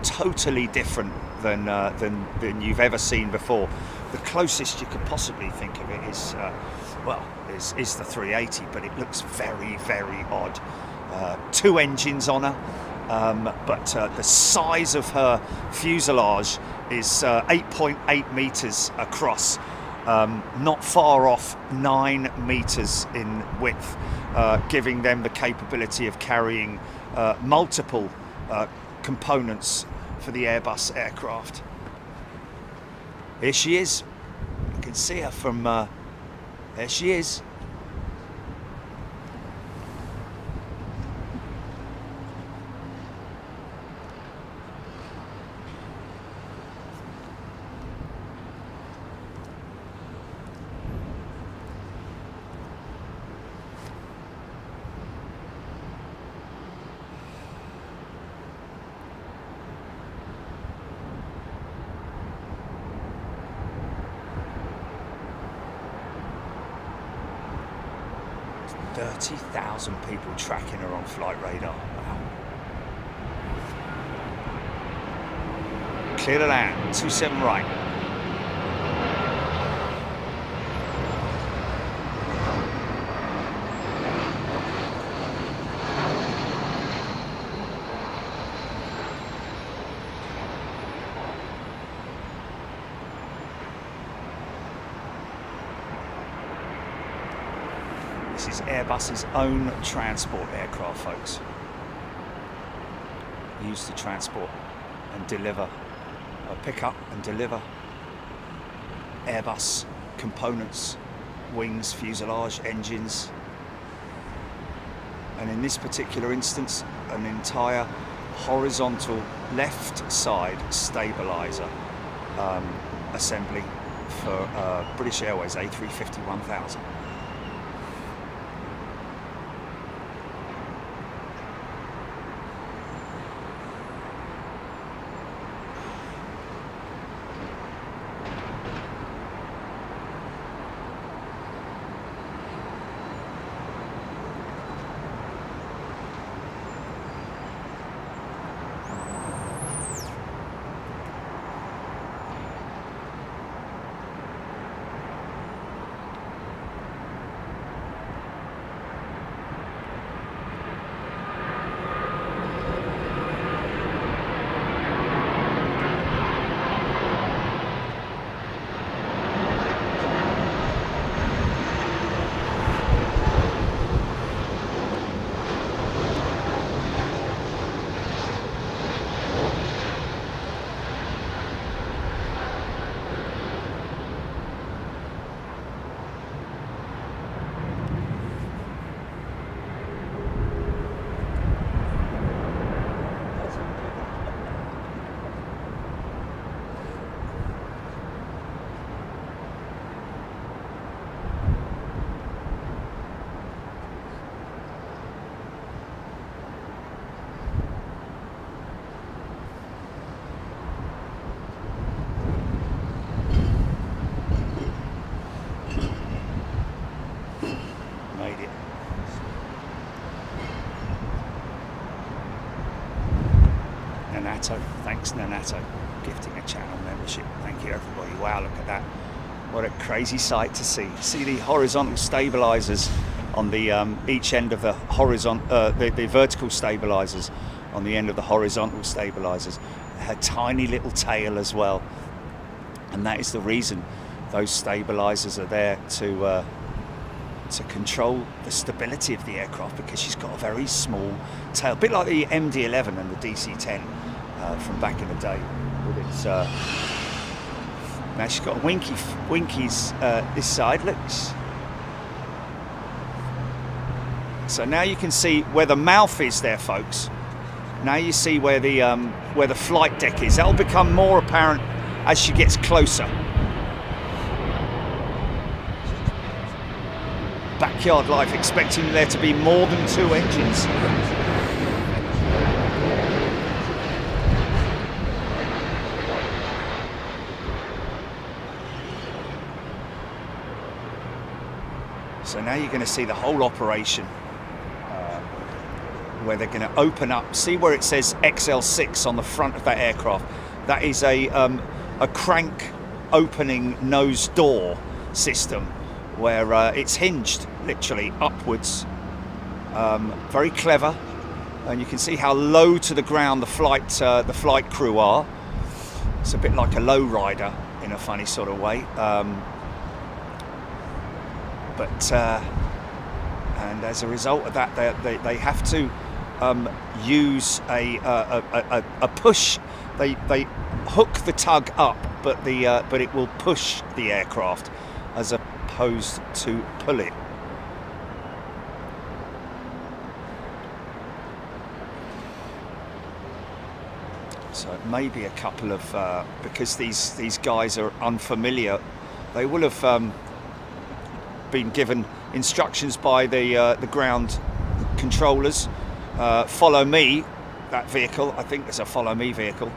S1: totally different than you've ever seen before. The closest you could possibly think of it is, is the 380, but it looks very, very odd. 2 engines on her, but the size of her fuselage is 8.8 meters across, not far off 9 meters in width, giving them the capability of carrying multiple components for the Airbus aircraft. Here she is. You can see her from there she is. – 30,000 people tracking her on flight radar. Wow. Clear to land, 27 right. This is Airbus's own transport aircraft, folks. Used to transport and deliver, pick up and deliver Airbus components, wings, fuselage, engines. And in this particular instance, an entire horizontal left side stabilizer assembly for British Airways A350-1000. Thanks Nanato, gifting a channel membership. Thank you everybody. Wow, look at that. What a crazy sight to see. See the horizontal stabilizers on the each end of the the vertical stabilizers on the end of the horizontal stabilizers. Her tiny little tail as well. And that is the reason those stabilizers are there to control the stability of the aircraft, because she's got a very small tail, a bit like the MD-11 and the DC-10 from back in the day. With its now she's got winkies this side. Looks. So now you can see where the mouth is there, folks. Now you see where the flight deck is. That'll become more apparent as she gets closer. Backyard life, expecting there to be more than 2 engines. So now you're going to see the whole operation, where they're going to open up. See where it says XL6 on the front of that aircraft? That is a crank opening nose door system, where it's hinged literally upwards. Very clever, and you can see how low to the ground the flight crew are. It's a bit like a low rider in a funny sort of way. And as a result of that, they have to use a push. They hook the tug up, but it will push the aircraft as opposed to pull it. So it may be a couple of because these guys are unfamiliar. They will have been given instructions by the ground controllers. Follow me, that vehicle. I think it's a follow me vehicle.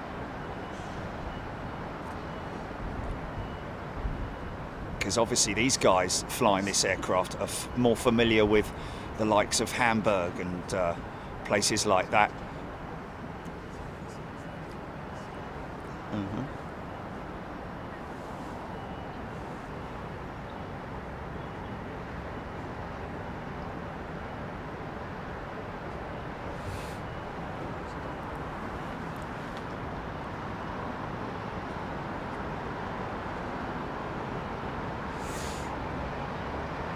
S1: Because obviously these guys flying this aircraft are more familiar with the likes of Hamburg and places like that. Mm-hmm.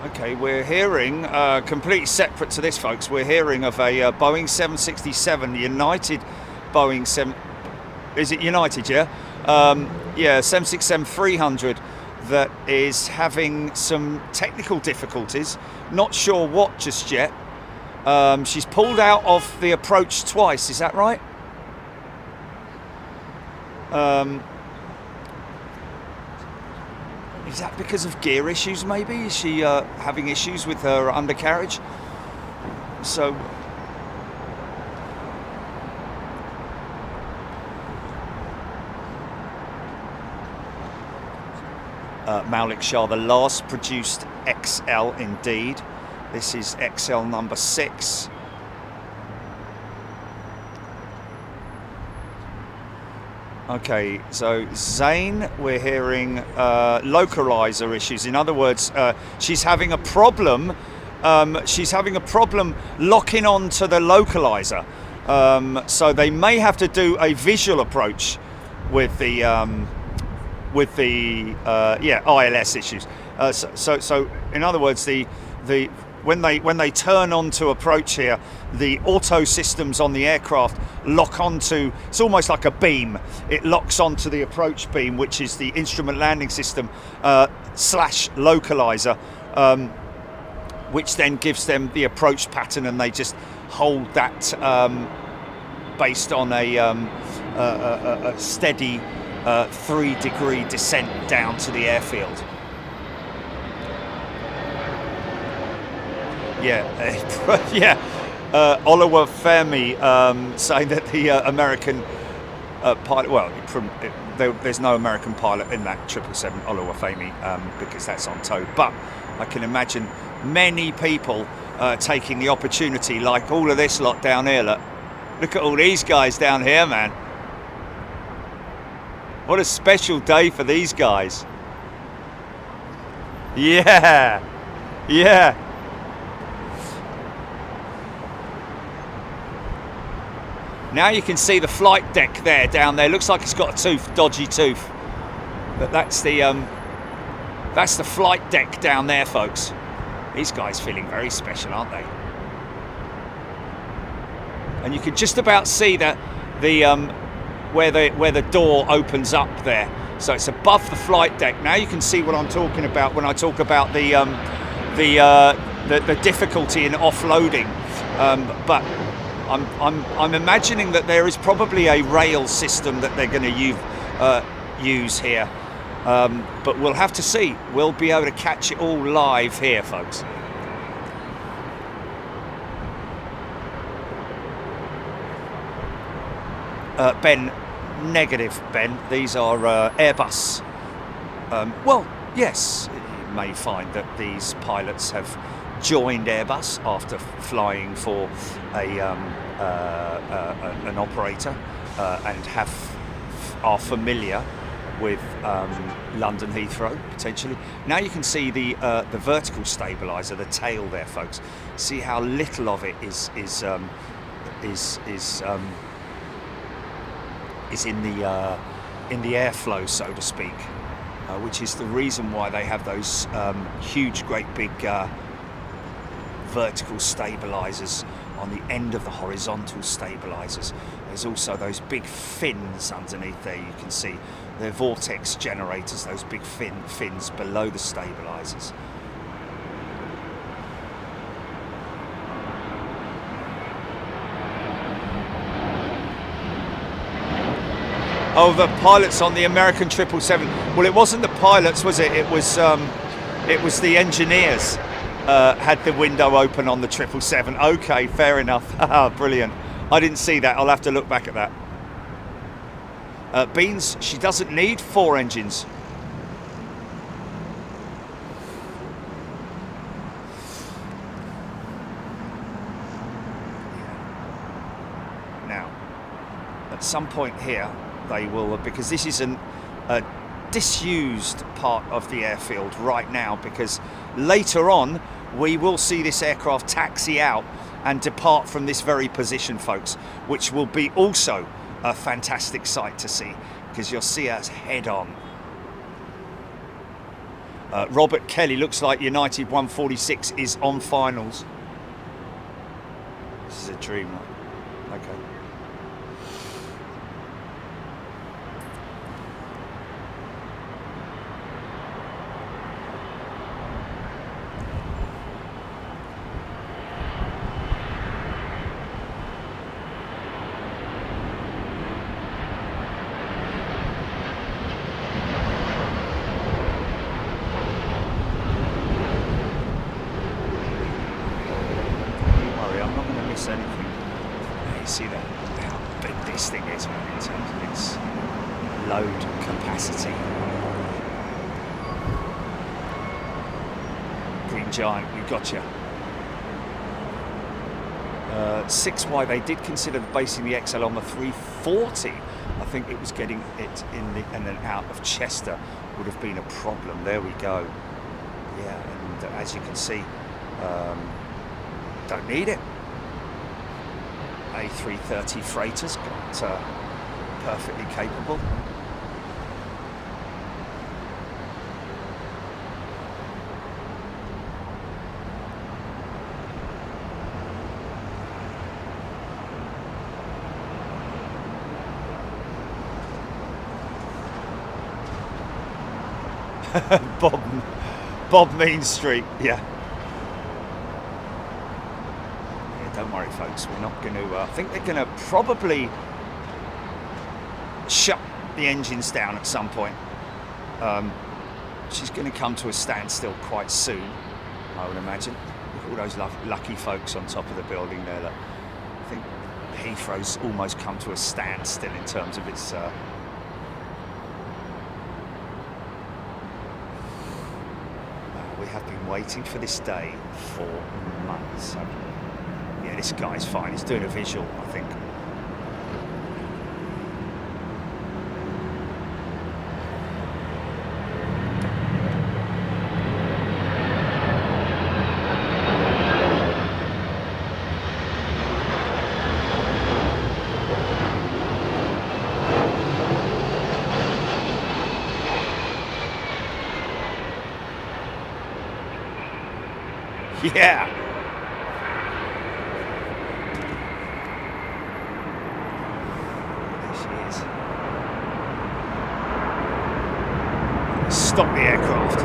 S1: Okay, we're hearing, completely separate to this, folks, we're hearing of a Boeing 767, United Boeing 7... Is it United, yeah? Yeah, 767-300 that is having some technical difficulties. Not sure what just yet. She's pulled out of the approach twice, is that right? Is that because of gear issues, maybe? Is she having issues with her undercarriage? So... Maulik Shah, the last produced XL indeed. This is XL number 6. Okay, so Zane, we're hearing localizer issues. In other words, she's having a problem. She's having a problem locking on to the localizer. So they may have to do a visual approach with the ILS issues. So in other words, when they turn on to approach here, the auto systems on the aircraft lock onto, it's almost like a beam. It locks onto the approach beam, which is the instrument landing system slash localizer, which then gives them the approach pattern, and they just hold that based on a steady 3-degree descent down to the airfield. Yeah, yeah. Oliver Femi saying that the American pilot, well, there's no American pilot in that 777 Oliver Femi because that's on tow. But I can imagine many people taking the opportunity, like all of this lot down here. Look at all these guys down here, man. What a special day for these guys. Yeah, yeah. Now you can see the flight deck there, down there. Looks like it's got a tooth, dodgy tooth. But that's the flight deck down there, folks. These guys feeling very special, aren't they? And you can just about see that where the door opens up there. So it's above the flight deck. Now you can see what I'm talking about when I talk about the difficulty in offloading. But I'm imagining that there is probably a rail system that they're going to use here. But we'll have to see. We'll be able to catch it all live here, folks. Ben, negative, Ben. These are Airbus. Well, yes, may find that these pilots have joined Airbus after flying for an operator and are familiar with London Heathrow potentially. Now you can see the vertical stabilizer, the tail there, folks. See how little of it is in the airflow, so to speak, which is the reason why they have those huge, great big vertical stabilizers on the end of the horizontal stabilizers. There's also those big fins underneath there. You can see they're vortex generators, those big fins below the stabilizers. Oh, the pilots on the American 777. Well, it wasn't the pilots, was it? It was the engineers had the window open on the 777. Okay, fair enough. Brilliant. I didn't see that. I'll have to look back at that. Beans, she doesn't need 4 engines. Now, at some point here, they will, because this is a disused part of the airfield right now, because later on we will see this aircraft taxi out and depart from this very position, folks, which will be also a fantastic sight to see, because you'll see us head on. Robert Kelly, looks like United 146 is on finals. This is a dream, right? Okay. Anything. You see that how big this thing is, man, in terms of its load capacity. Green Giant, we got you. 6Y, they did consider basing the XL on the 340. I think it was getting it in and out of Chester would have been a problem. There we go. Yeah, and as you can see, don't need it. A330 freighters, got perfectly capable. Bob Mean Street, yeah. Don't worry, folks, we're not going to, I think they're going to probably shut the engines down at some point. She's going to come to a standstill quite soon, I would imagine. Look at all those lucky folks on top of the building there. That I think Heathrow's almost come to a standstill in terms of its... we have been waiting for this day for months, haven't we? Yeah, this guy's fine. He's doing a visual, I think. Yeah. Stop the aircraft.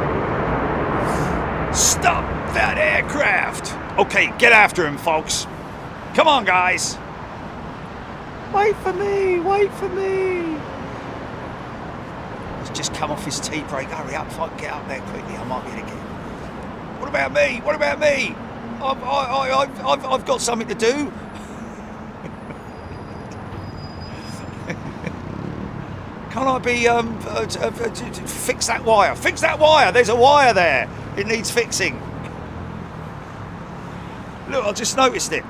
S1: Stop that aircraft. Okay, get after him, folks. Come on, guys. Wait for me, wait for me. He's just come off his T-brake. Hurry up, if I can get up there quickly, I might be able to get him. What about me? What about me? I've got something to do. Can I be fix that wire? Fix that wire. There's a wire there. It needs fixing. Look, I just noticed it.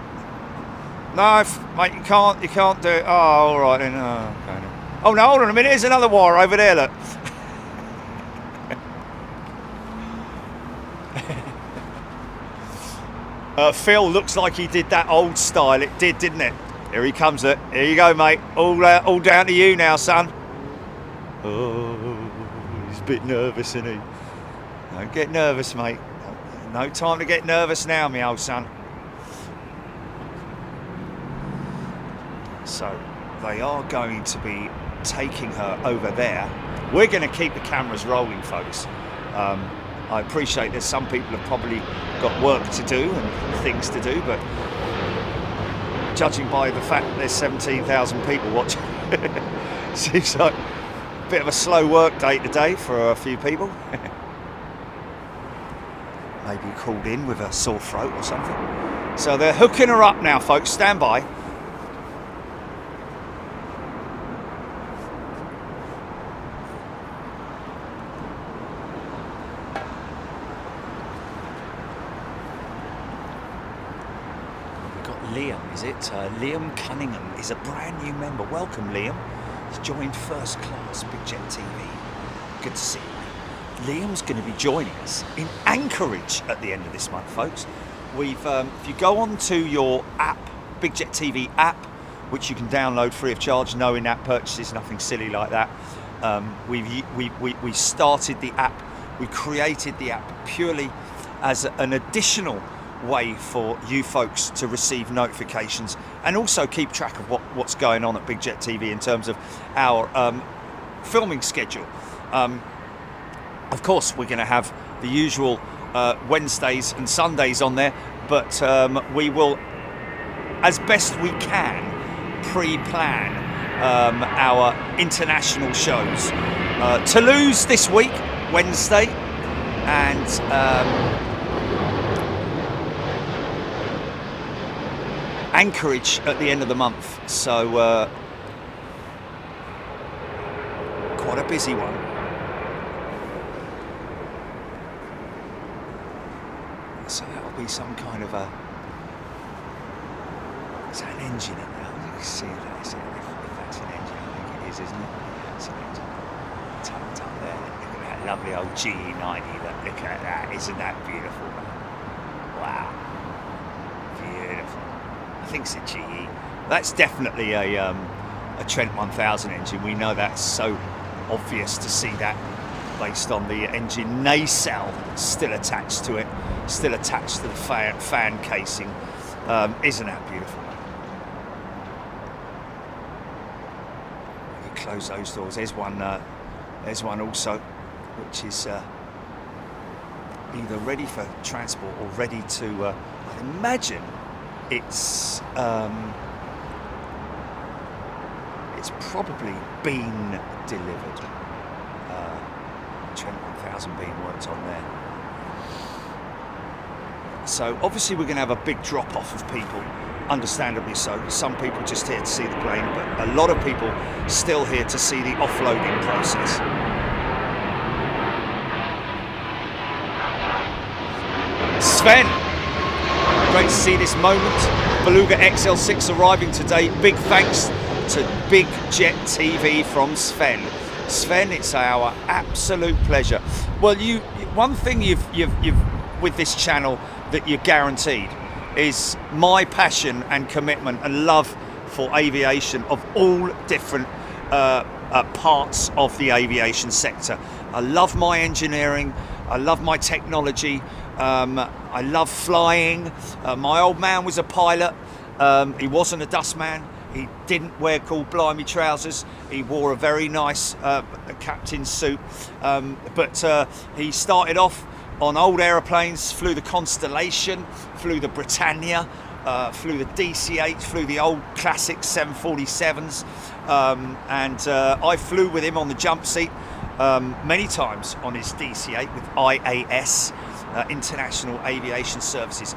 S1: No, mate, you can't do it. Oh, all right then. Oh, okay. Oh no, hold on a minute. There's another wire over there. Look. Phil looks like he did that old style. It did, didn't it? Here he comes. Look. Here you go, mate. All down to you now, son. Oh, he's a bit nervous, isn't he? Don't get nervous, mate. No time to get nervous now, me old son. So they are going to be taking her over there. We're going to keep the cameras rolling, folks. I appreciate that some people have probably got work to do and things to do, but judging by the fact that there's 17,000 people watching, seems like a bit of a slow work day today for a few people. Maybe called in with a sore throat or something. So they're hooking her up now, folks. Stand by. Liam, is it? Liam Cunningham is a brand new member. Welcome, Liam. He's joined First Class Big Jet TV. Good to see you. Liam's going to be joining us in Anchorage at the end of this month, folks. We've, if you go on to your app, Big Jet TV app, which you can download free of charge, no in-app purchases, nothing silly like that. We started the app. We created the app purely as an additional way for you folks to receive notifications and also keep track of what's going on at Big Jet TV in terms of our filming schedule. Of course, we're going to have the usual Wednesdays and Sundays on there, but we will, as best we can, pre-plan our international shows. Toulouse this week, Wednesday, and Anchorage at the end of the month, so quite a busy one. So that'll be some kind of a... Is that an engine in there? You can see that, isn't it? If that's an engine, I think it is, isn't it? Yeah, it's an engine. Tucked up there. Look at that lovely old GE90. Look at that. Isn't that beautiful? Wow. Beautiful. I think it's a GE. That's definitely a Trent 1000 engine. We know that's so obvious to see that based on the engine nacelle still attached to it, still attached to the fan casing. Isn't that beautiful? You close those doors. There's one also, which is either ready for transport or ready to. I imagine it's probably been delivered. Trent 1000 being worked on there. So obviously we're going to have a big drop off of people, understandably so. Some people just here to see the plane, but a lot of people still here to see the offloading process. Sven, great to see this moment. Beluga XL6 arriving today. Big thanks to Big Jet TV from Sven. Sven, it's our absolute pleasure. Well, one thing you've with this channel that you're guaranteed is my passion and commitment and love for aviation of all different parts of the aviation sector. I love my engineering. I love my technology. I love flying. My old man was a pilot. He wasn't a dustman. He didn't wear cool blimey trousers. He wore a very nice captain's suit. But he started off on old aeroplanes, flew the Constellation, flew the Britannia, flew the DC-8, flew the old classic 747s. And I flew with him on the jump seat many times on his DC-8 with IAS, International Aviation Services,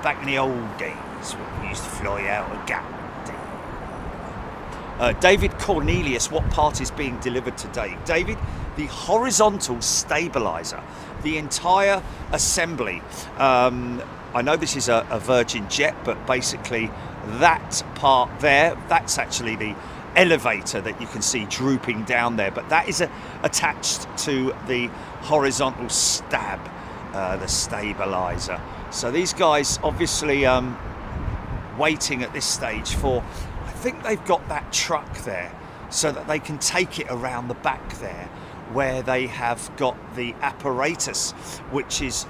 S1: back in the old days when we used to fly out of Gap. David Cornelius, what part is being delivered today? David, the horizontal stabilizer, the entire assembly. I know this is a Virgin jet, but basically that part there, that's actually the elevator that you can see drooping down there, but that is attached to the horizontal stab, the stabilizer. So these guys obviously waiting at this stage for, I think they've got that truck there so that they can take it around the back there, where they have got the apparatus, which is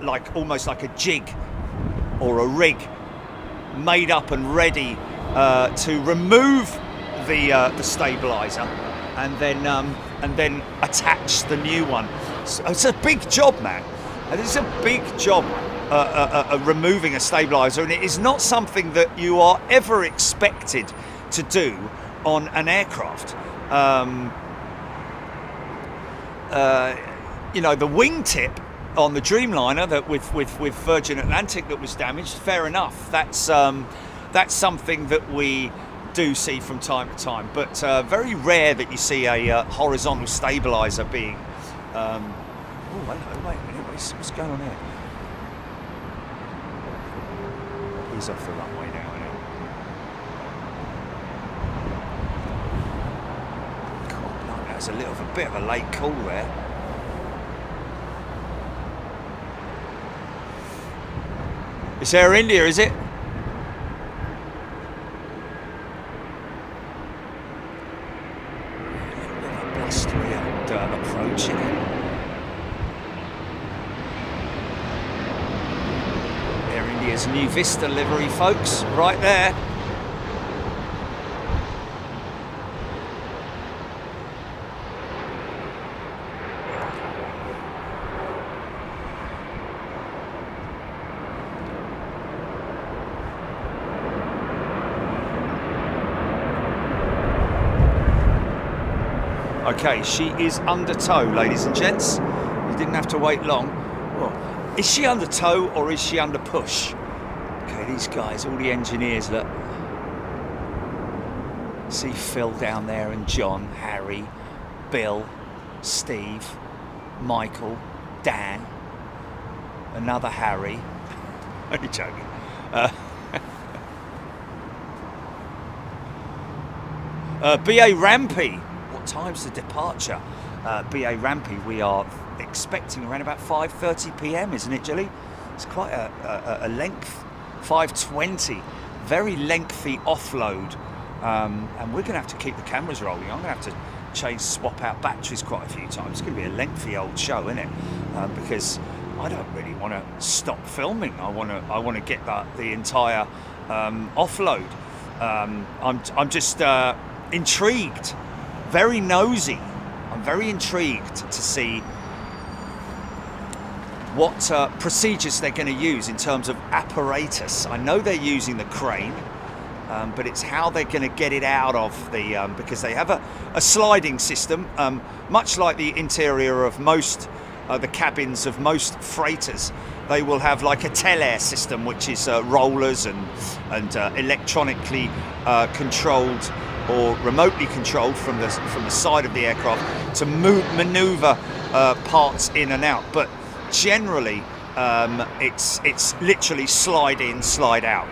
S1: like almost like a jig or a rig, made up and ready to remove the stabilizer and then attach the new one. So it's a big job, man. It's a big job removing a stabilizer, and it is not something that you are ever expected to do on an aircraft. You know, the wingtip on the Dreamliner that with Virgin Atlantic that was damaged, fair enough. That's something that we do see from time to time, but very rare that you see a horizontal stabilizer being. Oh, hello, wait a minute, what's going on here? He's off the runway now, isn't he? God, no, that's a bit of a late call there. It's Air India, is it? A little bit of a blustery old approach, isn't it? Air India's New Vista livery, folks, right there. Okay, she is under tow, ladies and gents. You didn't have to wait long. Well, is she under tow or is she under push? Okay, these guys, all the engineers, look. See Phil down there and John, Harry, Bill, Steve, Michael, Dan, another Harry. Only joking. BA Rampy. Time's the departure? BA Rampy, we are expecting around about 5:30 p.m, isn't it, Jilly? It's quite a length, 5:20, very lengthy offload, and we're going to have to keep the cameras rolling. I'm going to have to swap out batteries quite a few times. It's going to be a lengthy old show, isn't it? Because I don't really want to stop filming. I want to get the entire offload. I'm just intrigued. Very nosy. I'm very intrigued to see what procedures they're going to use in terms of apparatus. I know they're using the crane, but it's how they're going to get it out of the because they have a sliding system, much like the interior of most the cabins of most freighters. They will have like a tel-air system, which is rollers and electronically controlled or remotely controlled from the side of the aircraft to maneuver parts in and out. But generally, it's literally slide in, slide out.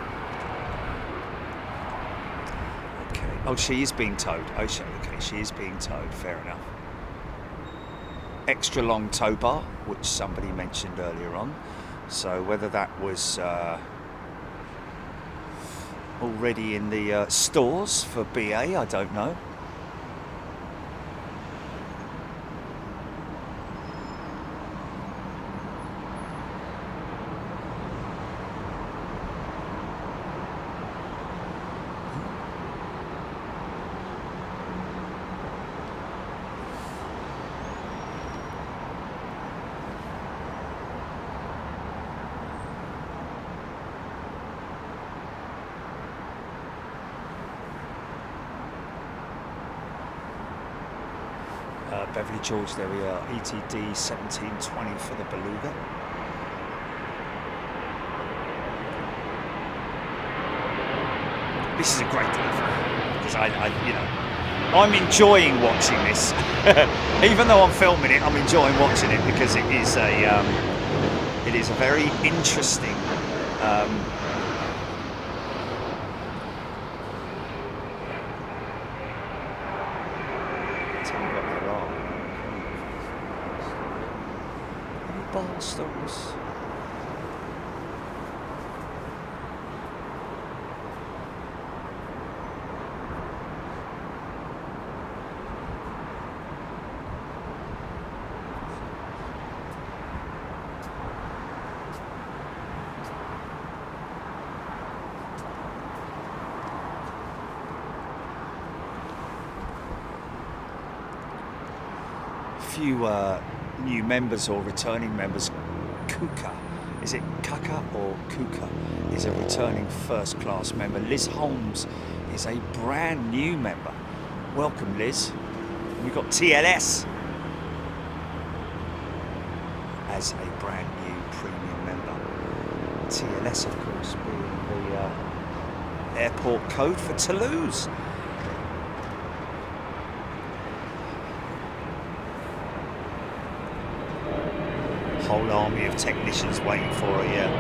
S1: Okay. Oh, she is being towed. Oh, okay, she is being towed. Fair enough. Extra long tow bar, which somebody mentioned earlier on. So whether that was already in the stores for BA, I don't know. Beverly George, there we are, ETD 1720 for the Beluga. This is a great delivery. because you know, I'm enjoying watching this. Even though I'm filming it, I'm enjoying watching it because it is a very interesting. Tell me what there are. Any bar stools? Few new members or returning members. Kuka, is it Kaka or Kuka, is a returning first class member. Liz Holmes is a brand new member. Welcome, Liz. We've got TLS as a brand new premium member. TLS, of course, being the airport code for Toulouse. Whole army of technicians waiting for her, yeah.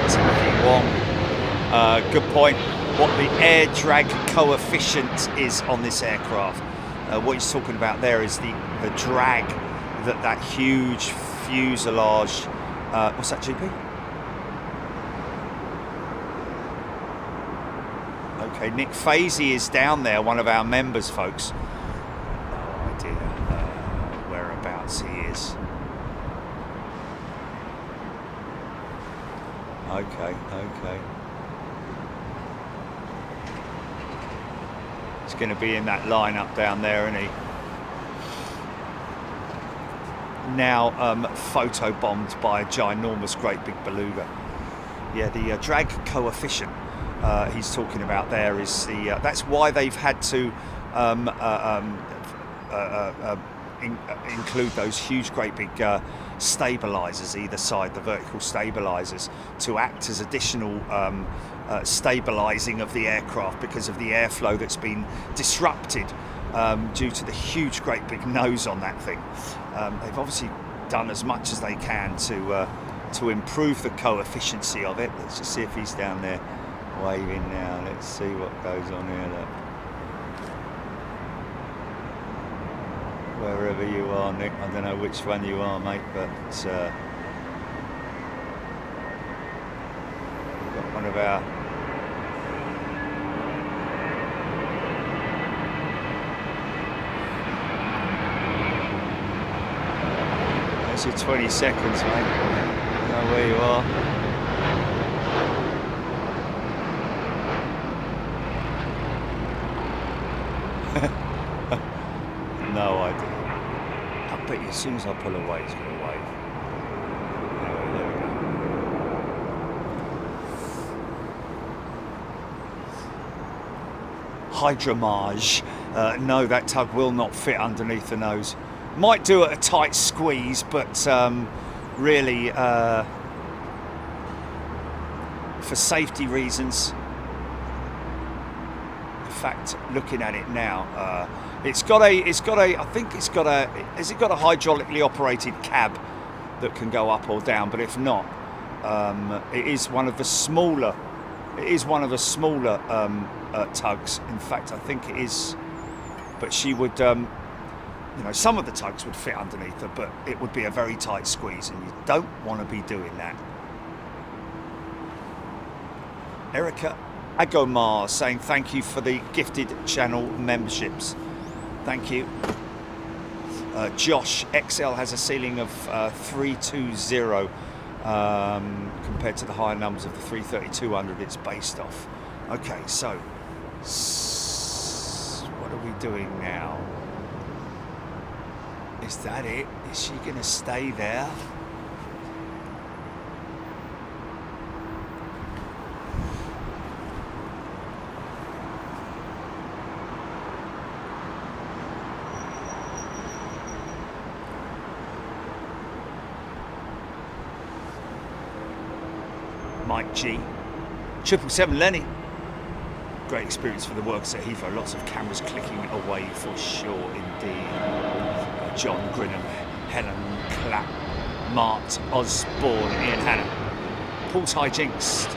S1: Timothy Wong, good point. What the air drag coefficient is on this aircraft. What he's talking about there is the drag that huge fuselage. What's that, GP? Okay, Nick Fazy is down there, one of our members, folks. No idea whereabouts he is. Okay. He's going to be in that lineup down there, isn't he? Now photobombed by a ginormous, great big beluga. Yeah, the drag coefficient he's talking about there is the that's why they've had to include those huge, great big stabilizers either side, the vertical stabilizers, to act as additional stabilizing of the aircraft because of the airflow that's been disrupted due to the huge, great big nose on that thing. They've obviously done as much as they can to improve the coefficiency of it. Let's just see if he's down there waving now. Let's see what goes on here. Look. Wherever you are, Nick, I don't know which one you are, mate, but we've got one of our that's your 20 seconds, mate. You know where you are. No idea. I bet you as soon as I pull away, it's going to wave. Anyway, there we go. Hydramage. No, that tug will not fit underneath the nose. Might do it a tight squeeze, but really, for safety reasons. In fact, looking at it now, has it got a hydraulically operated cab that can go up or down? But if not, it is one of the smaller tugs. In fact, I think it is. But she would, you know, some of the tugs would fit underneath her, but it would be a very tight squeeze, and you don't want to be doing that. Erica Agomar saying thank you for the gifted channel memberships. Thank you. Josh, XL has a ceiling of 320 compared to the higher numbers of the 330-200 it's based off. Okay, so what are we doing now? Is that it? Is she going to stay there? Mike G. 777 Lenny. Great experience for the workers at Heathrow. Lots of cameras clicking away for sure indeed. John Grinham, Helen Clapp, Mart Osborne, Ian Hannon, Paul Ty Jinks.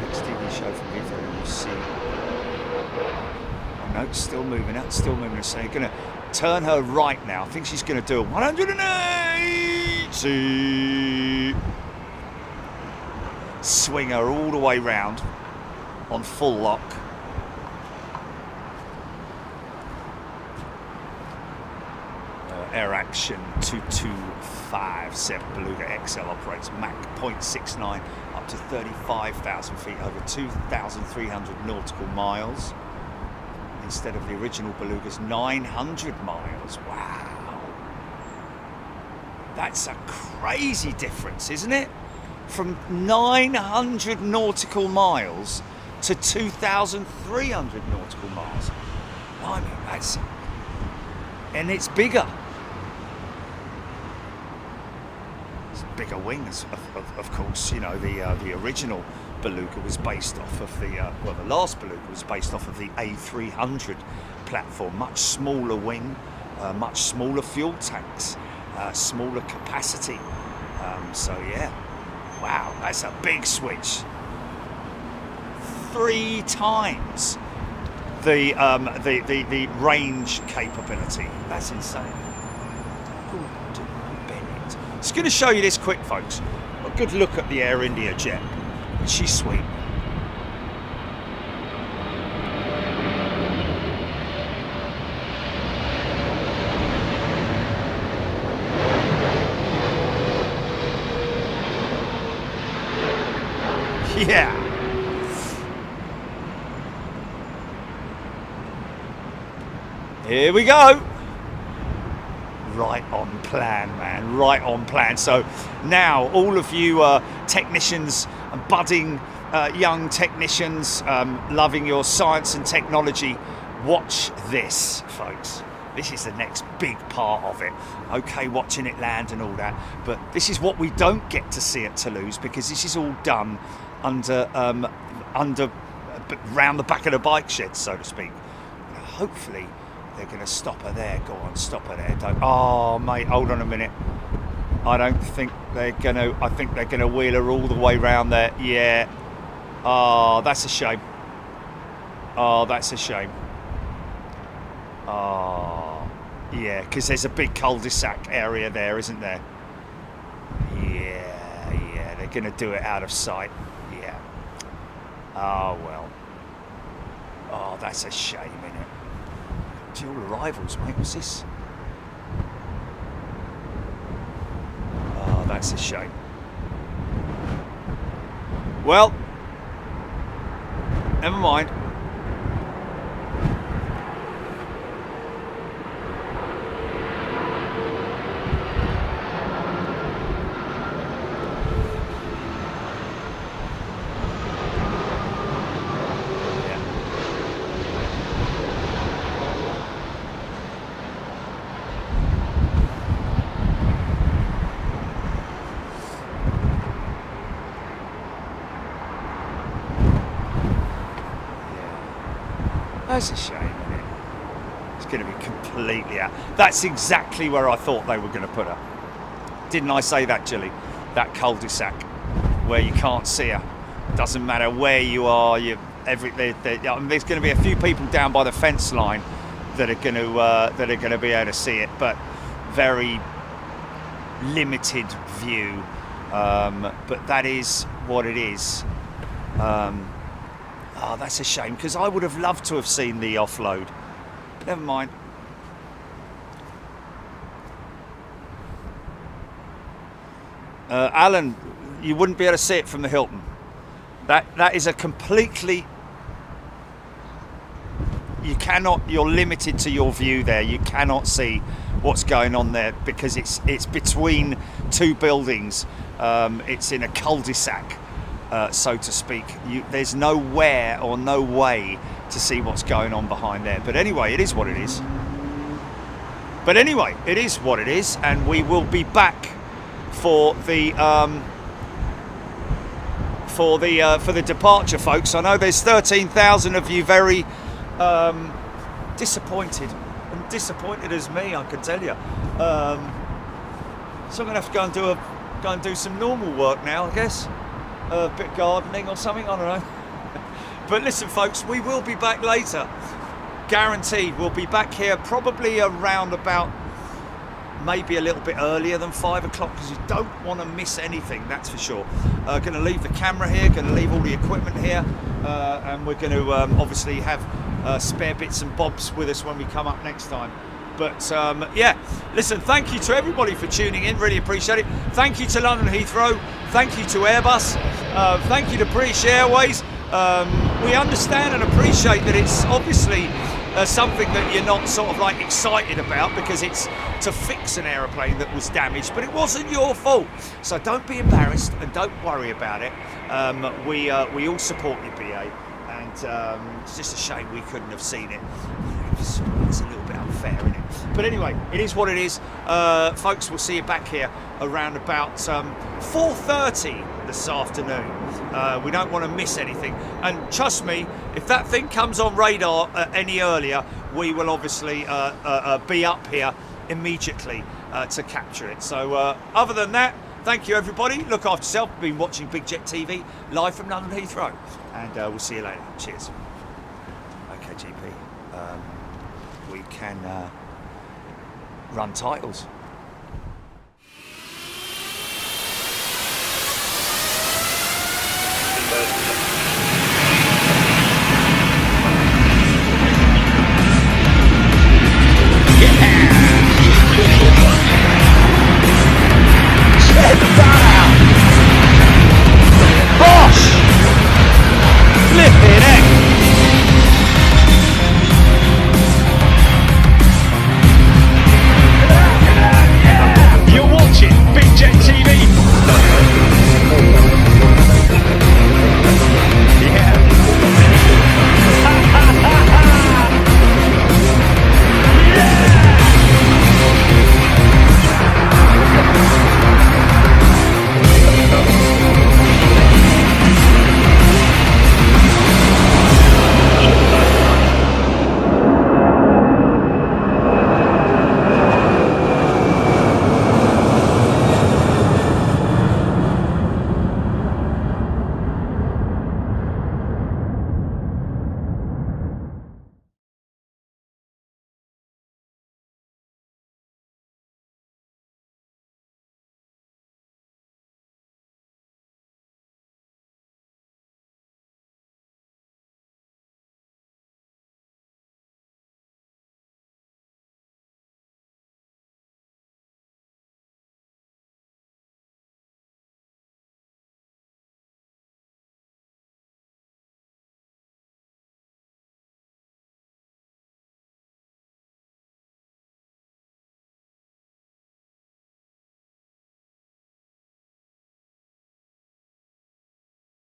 S1: Next TV show from Heathrow, we'll see. Oh no, still moving out, still moving. So you're going to turn her right now. I think she's going to do a 180. Swing her all the way round on full lock. AirAction 2257 Beluga XL operates Mach 0.69 up to 35,000 feet over 2,300 nautical miles instead of the original Beluga's 900 miles. Wow, that's a crazy difference, isn't it? From 900 nautical miles to 2,300 nautical miles. I mean, that's, and it's bigger. Bigger wings, of course. You know, the original Beluga was based off of the the last Beluga was based off of the A300 platform. Much smaller wing, much smaller fuel tanks, smaller capacity. So yeah, wow, that's a big switch. 3 times the range capability. That's insane. Just going to show you this quick, folks. A good look at the Air India jet. She's sweet. Yeah. Here we go. Right on plan, man, right on plan. So now all of you technicians, budding young technicians, loving your science and technology, watch this, folks. This is the next big part of it. Okay, watching it land and all that, but this is what we don't get to see at Toulouse, because this is all done under round the back of the bike shed, so to speak. Hopefully they're going to stop her there. Go on, stop her there. Don't. Oh, mate, hold on a minute. I don't think they're going to. I think they're going to wheel her all the way round there. Yeah. Oh, that's a shame. Oh, that's a shame. Oh, yeah, because there's a big cul-de-sac area there, isn't there? Yeah, they're going to do it out of sight. Yeah. Oh, well. Oh, that's a shame, isn't it? Dual arrivals, mate. What's this? Oh, that's a shame. Well, never mind. That's a shame, isn't it? It's going to be completely out. That's exactly where I thought they were going to put her. Didn't I say that, Jilly? That cul-de-sac where you can't see her. Doesn't matter where you are. I mean, there's going to be a few people down by the fence line that are going to be able to see it, but very limited view. But that is what it is. Oh, that's a shame, because I would have loved to have seen the offload. Never mind. Alan, you wouldn't be able to see it from the Hilton. That is a completely... You're limited to your view there. You cannot see what's going on there because it's between 2 buildings. It's in a cul-de-sac. So to speak, there's nowhere or no way to see what's going on behind there. But anyway, it is what it is. And we will be back for the for the departure, folks. I know there's 13,000 of you very disappointed as me, I can tell you. So I'm gonna have to go and do some normal work now, I guess. A bit of gardening or something, I don't know. But listen, folks, we will be back later. Guaranteed, we'll be back here probably around about, maybe a little bit earlier than 5 o'clock, because you don't want to miss anything, that's for sure. Going to leave the camera here, going to leave all the equipment here, and we're going to obviously have spare bits and bobs with us when we come up next time. But yeah, listen, thank you to everybody for tuning in, really appreciate it. Thank you to London Heathrow, thank you to Airbus, thank you to British Airways. We understand and appreciate that it's obviously something that you're not sort of like excited about, because it's to fix an aeroplane that was damaged, but it wasn't your fault. So don't be embarrassed and don't worry about it. We all support you, BA, and it's just a shame we couldn't have seen it. It's a little bit unfair, isn't it? But anyway, it is what it is. Folks, we'll see you back here around about 4:30 this afternoon. We don't want to miss anything, and trust me, if that thing comes on radar any earlier, we will obviously be up here immediately to capture it. So other than that, thank you everybody, look after yourself. Been watching Big Jet TV live from London Heathrow, and we'll see you later. Cheers. Okay, GP, we can run titles.